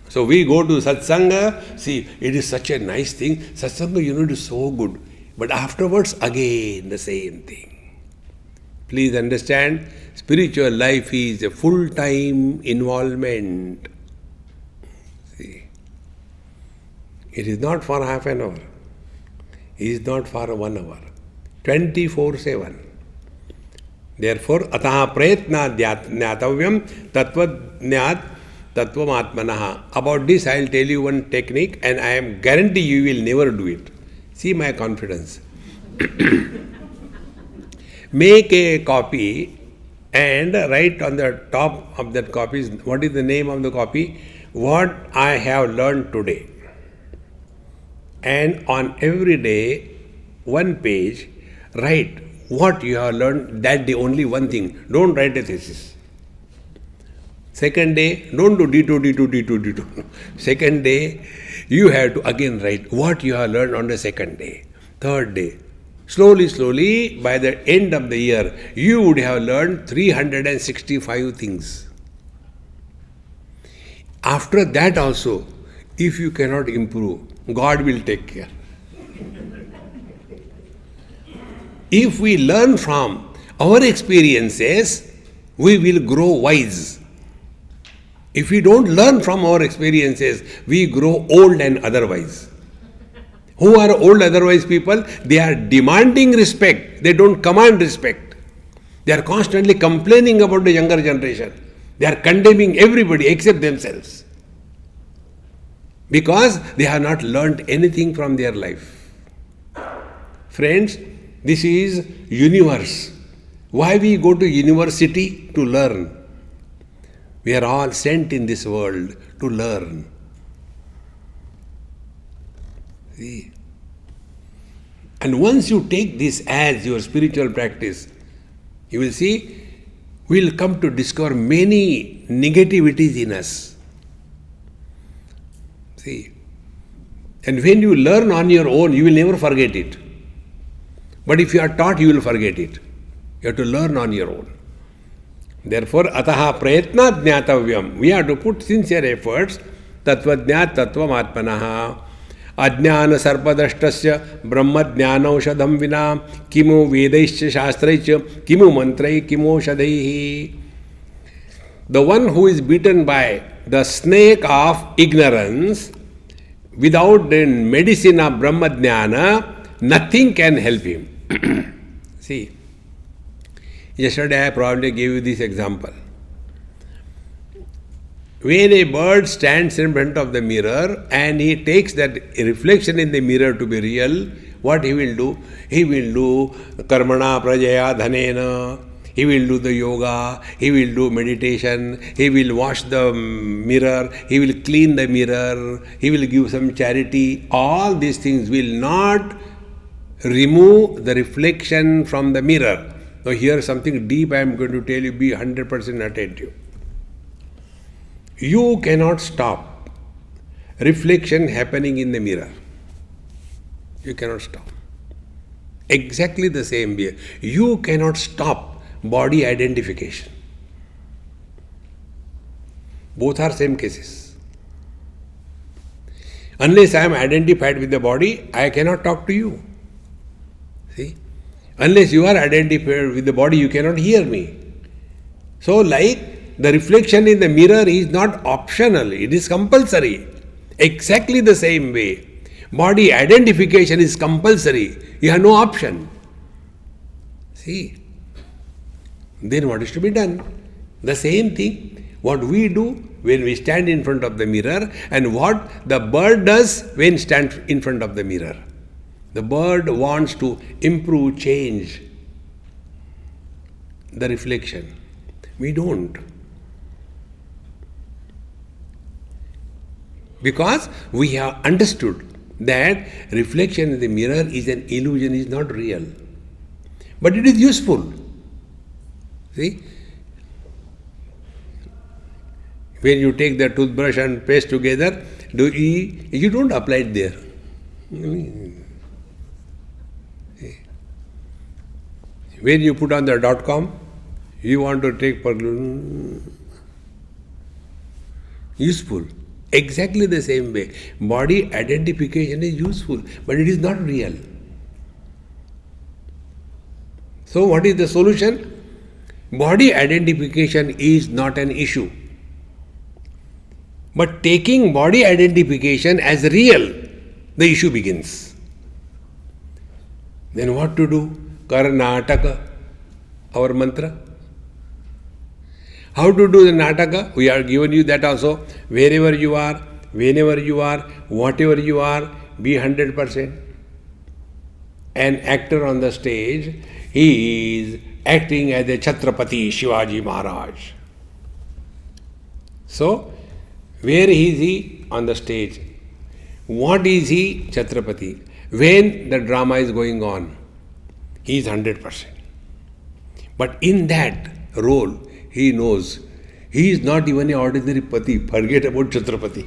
So we go to satsanga. See, it is such a nice thing. Satsanga, it is so good. But afterwards, again, the same thing. Please understand, spiritual life is a full-time involvement. See, it is not for half an hour. It is not for 1 hour. 24/7. Therefore, ataha prayatna jnatavyam tattvajnat tattvamatmanaha. About this, I will tell you one technique, and I am guarantee you will never do it. See my confidence. Make a copy and write on the top of that copy, what is the name of the copy? What I have learned today. And on every day, one page, write what you have learned that day, only one thing. Don't write a thesis. Second day, don't do D2. Second day, you have to again write what you have learned on the second day. Third day. Slowly, by the end of the year, you would have learned 365 things. After that also, if you cannot improve, God will take care. If we learn from our experiences, we will grow wise. If we don't learn from our experiences, we grow old and otherwise. Who are old otherwise people? They are demanding respect. They don't command respect. They are constantly complaining about the younger generation. They are condemning everybody except themselves. Because they have not learnt anything from their life. Friends, this is universe. Why we go to university? To learn. We are all sent in this world to learn. See? And once you take this as your spiritual practice, you will see, we will come to discover many negativities in us. See? And when you learn on your own, you will never forget it. But if you are taught, you will forget it. You have to learn on your own. Therefore, ataha prayatna jnatavyam. We have to put sincere efforts. Tattvajnat tattvamatmanaha. Ajnana sarpadashtasya brahma jnanaushadham vina kimu vedaischa shastraicha kimu mantrai kimu shadaihi. The one who is beaten by the snake of ignorance, without the medicine of Brahma Jnana, nothing can help him. See, yesterday I probably gave you this example. When a bird stands in front of the mirror and he takes that reflection in the mirror to be real, what he will do? He will do karmana prajaya dhanena, he will do the yoga, he will do meditation, he will wash the mirror, he will clean the mirror, he will give some charity. All these things will not remove the reflection from the mirror. Now here something deep I am going to tell you, be 100% attentive. You cannot stop reflection happening in the mirror. You cannot stop. Exactly the same way. You cannot stop body identification. Both are same cases. Unless I am identified with the body, I cannot talk to you. See? Unless you are identified with the body, you cannot hear me. So like the reflection in the mirror is not optional, it is compulsory. Exactly the same way. Body identification is compulsory. You have no option. See? Then what is to be done? The same thing, what we do when we stand in front of the mirror and what the bird does when stands in front of the mirror. The bird wants to improve, change the reflection. We don't. Because we have understood that reflection in the mirror is an illusion, is not real. But it is useful. See? When you take the toothbrush and paste together, you don't apply it there. When you put on the .com, you want to take useful. Exactly the same way. Body identification is useful, but it is not real. So what is the solution? Body identification is not an issue. But taking body identification as real, the issue begins. Then what to do? Karnataka, our mantra. How to do the Nataka? We are given you that also. Wherever you are, whenever you are, whatever you are, be 100%. An actor on the stage, he is acting as a Chhatrapati Shivaji Maharaj. So, where is he on the stage? What is he? Chhatrapati. When the drama is going on, he is 100%. But in that role, he knows he is not even an ordinary pati. Forget about Chhatrapati.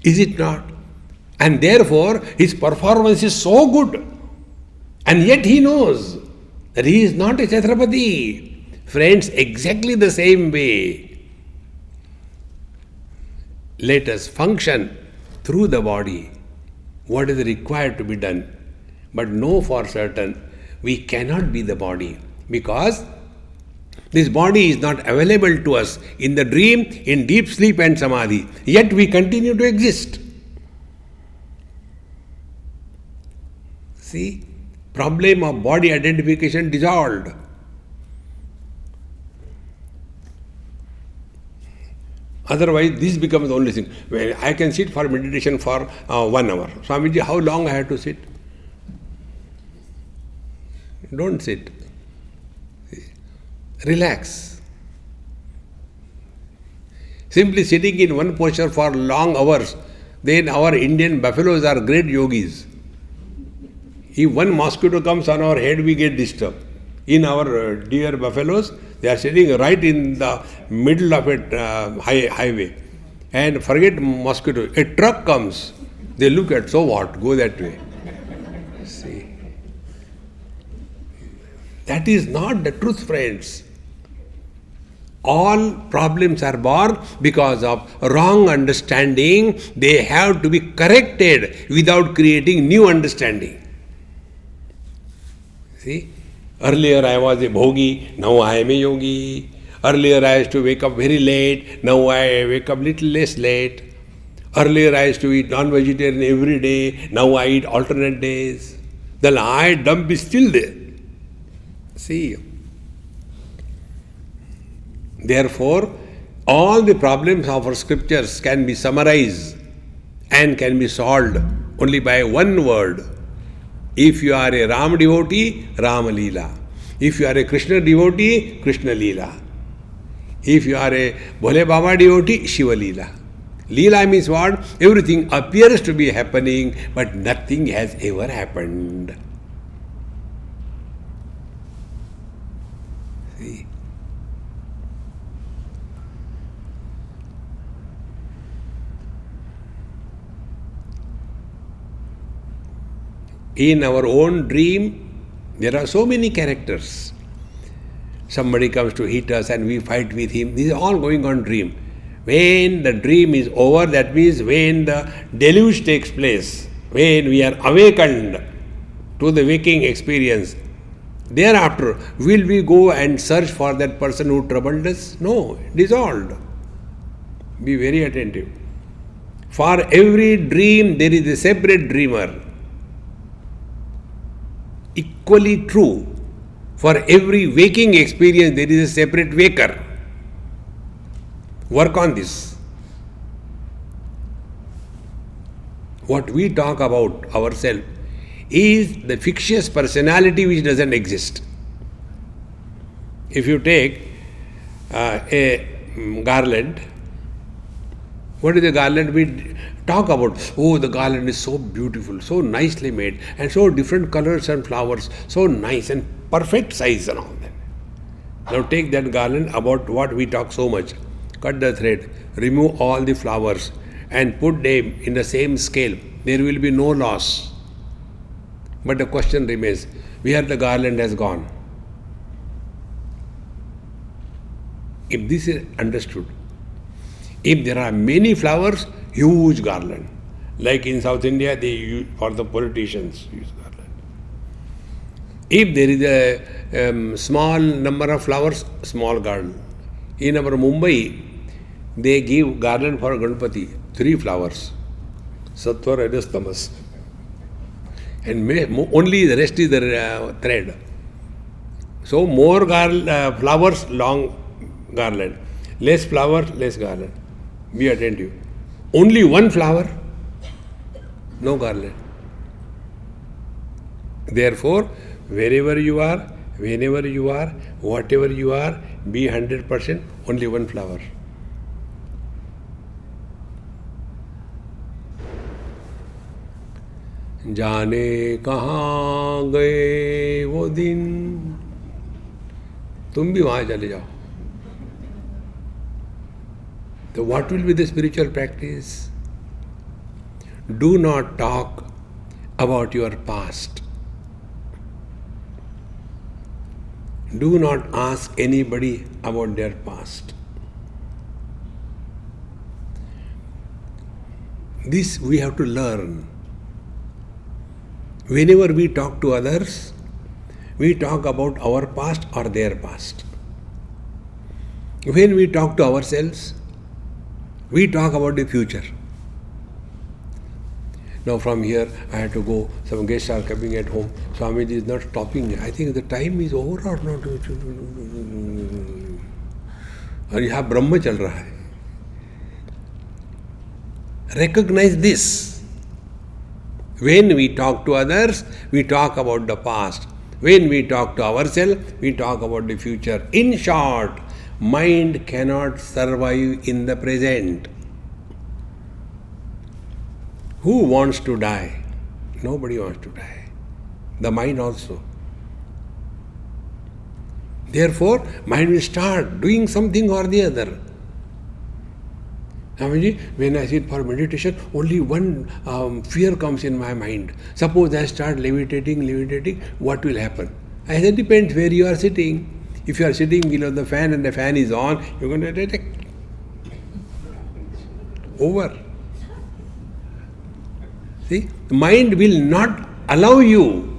Is it not? And therefore, his performance is so good. And yet he knows that he is not a Chhatrapati. Friends, exactly the same way, let us function through the body, what is required to be done. But know for certain, we cannot be the body, because this body is not available to us in the dream, in deep sleep and samadhi. Yet we continue to exist. See, problem of body identification dissolved. Otherwise, this becomes the only thing. Well, I can sit for meditation for 1 hour. Swamiji, how long I have to sit? Don't sit. Relax. Simply sitting in one posture for long hours, then our Indian buffaloes are great yogis. If one mosquito comes on our head, we get disturbed. In our dear buffaloes, they are sitting right in the middle of a highway. And forget mosquito, a truck comes. They look at, so what, go that way. See. That is not the truth, friends. All problems are born because of wrong understanding. They have to be corrected without creating new understanding. See, earlier I was a bhogi, now I am a yogi. Earlier I used to wake up very late, now I wake up little less late. Earlier I used to eat non-vegetarian every day, now I eat alternate days. The I dump is still there. See. Therefore, all the problems of our scriptures can be summarized and can be solved only by one word. If you are a Ram devotee, Rama Leela. If you are a Krishna devotee, Krishna Leela. If you are a Bhole Baba devotee, Shiva Leela. Leela means what? Everything appears to be happening, but nothing has ever happened. See? In our own dream, there are so many characters. Somebody comes to hit us and we fight with him. This is all going on dream. When the dream is over, that means when the deluge takes place, when we are awakened to the waking experience, thereafter, will we go and search for that person who troubled us? No, dissolved. Be very attentive. For every dream, there is a separate dreamer. Equally true, for every waking experience, there is a separate waker. Work on this. What we talk about ourselves is the fictitious personality which doesn't exist. If you take a garland, what is the garland? We talk about, oh, the garland is so beautiful, so nicely made, and so different colors and flowers, so nice and perfect size and all that. Now take that garland about what we talk so much. Cut the thread, remove all the flowers and put them in the same scale. There will be no loss. But the question remains, where the garland has gone? If this is understood, if there are many flowers, huge garland. Like in South India, they use, for the politicians use garland. If there is a small number of flowers, small garden. In our Mumbai, they give garland for Ganpati, 3 flowers. Sattva, Rajas, Tamas. And only the rest is the thread. So more flowers, long garland. Less flowers, less garland. Be attentive. Only 1 flower, no garland. Therefore, wherever you are, whenever you are, whatever you are, be 100%, only 1 flower. जाने कहाँ गए वो दिन, तुम भी वहाँ चले जाओ. So what will be the spiritual practice? Do not talk about your past. Do not ask anybody about their past. This we have to learn. Whenever we talk to others, we talk about our past or their past. When we talk to ourselves, we talk about the future. Now from here I have to go, some guests are coming at home, Swamiji is not stopping. I think the time is over or not. और यहाँ ब्रह्म चल रहा है. Recognize this. When we talk to others, we talk about the past. When we talk to ourselves, we talk about the future. In short, mind cannot survive in the present. Who wants to die? Nobody wants to die. The mind also. Therefore, mind will start doing something or the other. Swamiji, when I sit for meditation, only one fear comes in my mind. Suppose I start levitating, what will happen? I said, depends where you are sitting. If you are sitting below the fan and the fan is on, you're going to detect. Over. See, the mind will not allow you.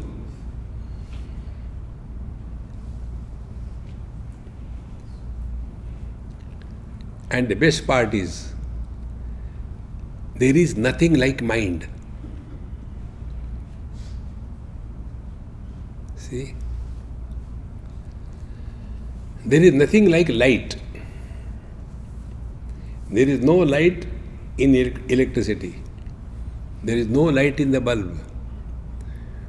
And the best part is, there is nothing like mind. See? There is nothing like light. There is no light in electricity. There is no light in the bulb.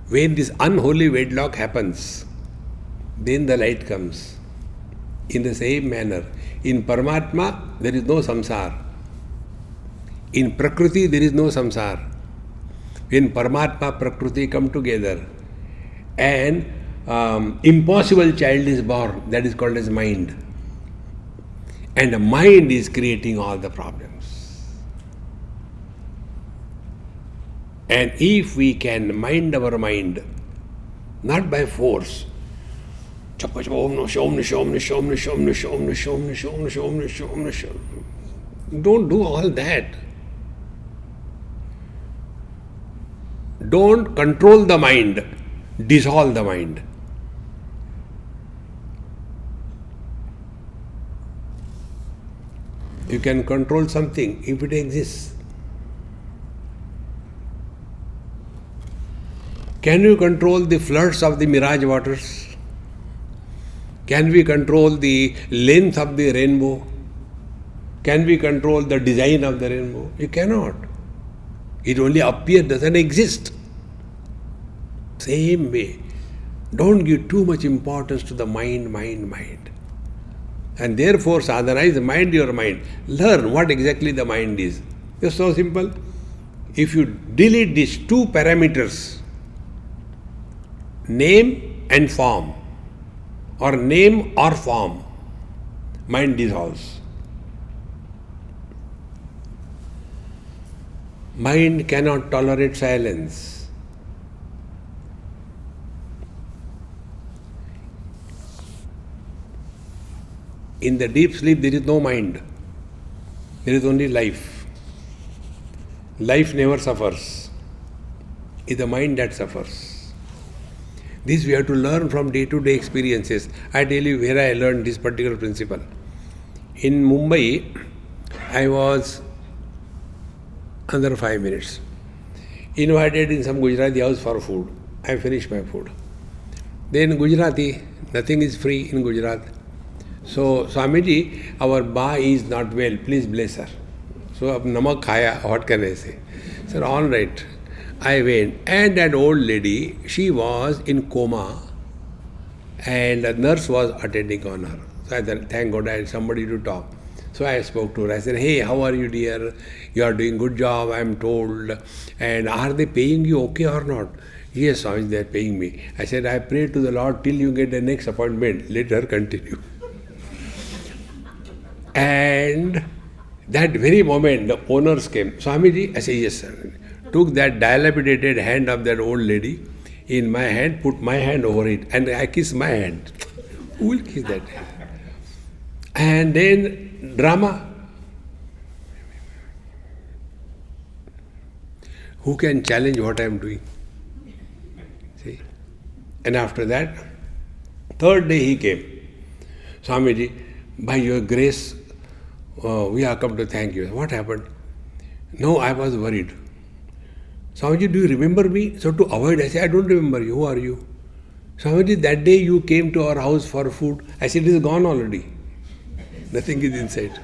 When this unholy wedlock happens, then the light comes. In the same manner, in Paramatma, there is no samsara. In Prakriti, there is no samsara. When Paramatma, Prakriti come together, and impossible child is born, that is called as mind. And the mind is creating all the problems. And if we can mind our mind, not by force, don't do all that. Don't control the mind, dissolve the mind. You can control something if it exists. Can you control the floods of the mirage waters? Can we control the length of the rainbow? Can we control the design of the rainbow? You cannot. It only appears, doesn't exist. Same way. Don't give too much importance to the mind. And therefore, sadhana is mind your mind. Learn what exactly the mind is. It's so simple. If you delete these 2 parameters, name and form, or name or form, mind dissolves. Mind cannot tolerate silence. In the deep sleep, there is no mind. There is only life. Life never suffers. It's the mind that suffers. This we have to learn from day-to-day experiences. I tell you where I learned this particular principle. In Mumbai, I was under 5 minutes invited in some Gujarati house for food. I finished my food. Then Gujarati, nothing is free in Gujarat. So Swamiji, our ba is not well, please bless her. So ab namak khaya, what can I say? Sir, all right. I went, and that old lady, she was in coma, and a nurse was attending on her. So I said, thank God I had somebody to talk. So I spoke to her. I said, hey, how are you, dear? You are doing good job, I am told. And are they paying you okay or not? Yes, Swami, they are paying me. I said, I pray to the Lord till you get the next appointment. Let her continue. And that very moment, the owners came. Swamiji, I said, yes, sir. Took that dilapidated hand of that old lady in my hand, put my hand over it, and I kissed my hand. Who will kiss that hand? And then drama. Who can challenge what I am doing? See? And after that, third day he came. Swamiji, by your grace, we have come to thank you. What happened? No, I was worried. Swamiji, do you remember me? So to avoid, I said, I don't remember you. Who are you? Swamiji, that day you came to our house for food. I said, it is gone already. Nothing is inside.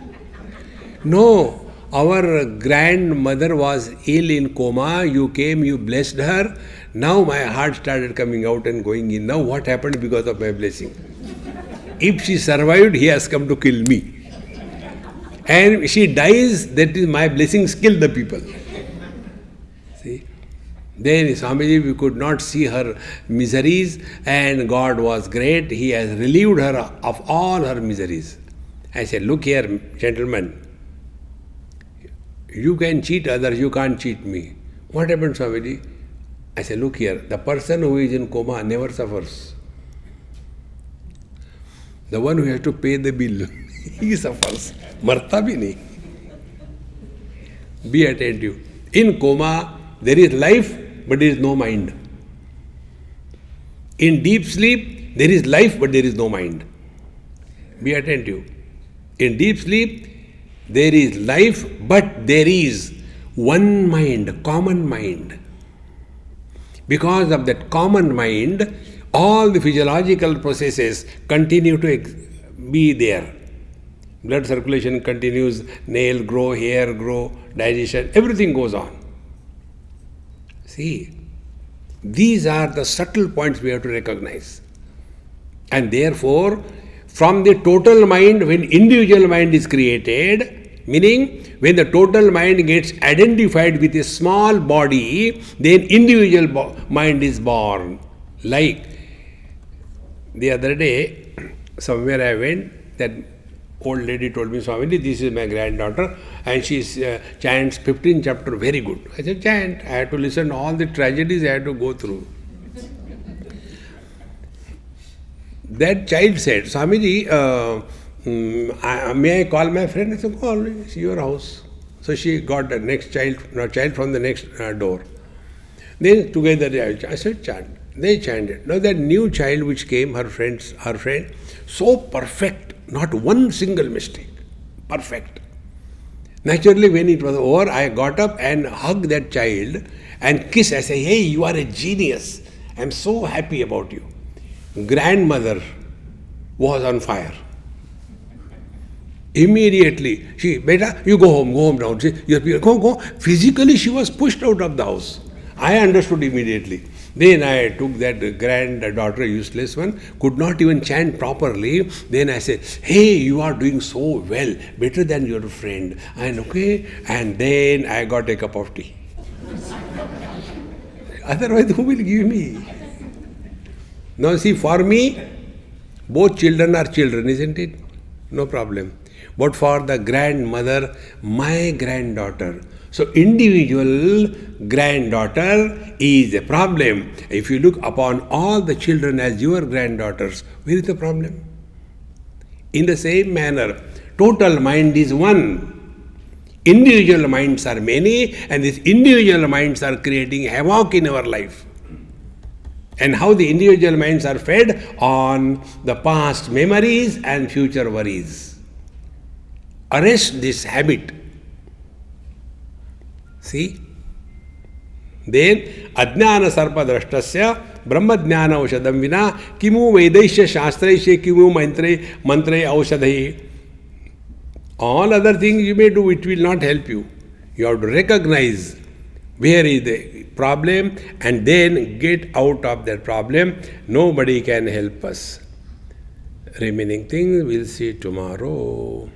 No, our grandmother was ill in coma. You came, you blessed her. Now my heart started coming out and going in. Now what happened because of my blessing? If she survived, he has come to kill me. And if she dies, that is my blessings kill the people. See? Then Swamiji, we could not see her miseries, and God was great. He has relieved her of all her miseries. I said, look here, gentlemen. You can cheat others, you can't cheat me. What happened, Swamiji? I said, look here, the person who is in coma never suffers. The one who has to pay the bill, he suffers. Marta bhi nahi. Be attentive. In coma, there is life, but there is no mind. In deep sleep, there is life, but there is no mind. Be attentive. In deep sleep, there is life, but there is one mind, common mind. Because of that common mind, all the physiological processes continue to be there. Blood circulation continues, nail grow, hair grow, digestion, everything goes on. See, these are the subtle points we have to recognize. And therefore, from the total mind, when individual mind is created, meaning when the total mind gets identified with a small body, then individual mind is born. Like the other day, somewhere I went, that old lady told me, Swamiji, this is my granddaughter, and she chants 15th chapter very good. I said, chant. I had to listen to all the tragedies I had to go through. That child said, Swamiji, may I call my friend? I said, call, it's your house. So she got the next child from the next door. Then together I said, chant. They chanted. Now that new child which came, her friend, so perfect, not one single mistake. Perfect. Naturally, when it was over, I got up and hugged that child and kissed. I said, hey, you are a genius. I am so happy about you. Grandmother was on fire. Immediately, beta, you go home now. Go. Physically, she was pushed out of the house. I understood immediately. Then I took that granddaughter, useless one, could not even chant properly. Then I said, hey, you are doing so well, better than your friend. And okay, and then I got a cup of tea. Otherwise, who will give me? Now see, for me, both children are children, isn't it? No problem. But for the grandmother, my granddaughter. So individual granddaughter is a problem. If you look upon all the children as your granddaughters, where is the problem? In the same manner, total mind is one. Individual minds are many, and these individual minds are creating havoc in our life. And how the individual minds are fed on the past memories and future worries. Arrest this habit. See? Then, ajnana sarpa drashtasya brahmajnana aushadam vina kimu vedaisya shastraisya kimu mantrai aushadai. All other things you may do, it will not help you. You have to recognize where is the problem and then get out of that problem. Nobody can help us. Remaining things we'll see tomorrow.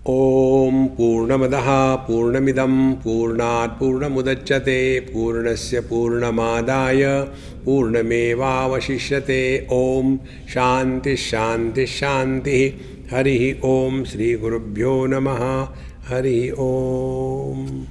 Om Purnamadaha Purnamidam Purnat Purnamudachyate Purnasya Purnamadaya Purnamevavashishyate. Om Shanti Shanti Shanti. Hari Om Sri Gurubhyo Namaha. Hari Om.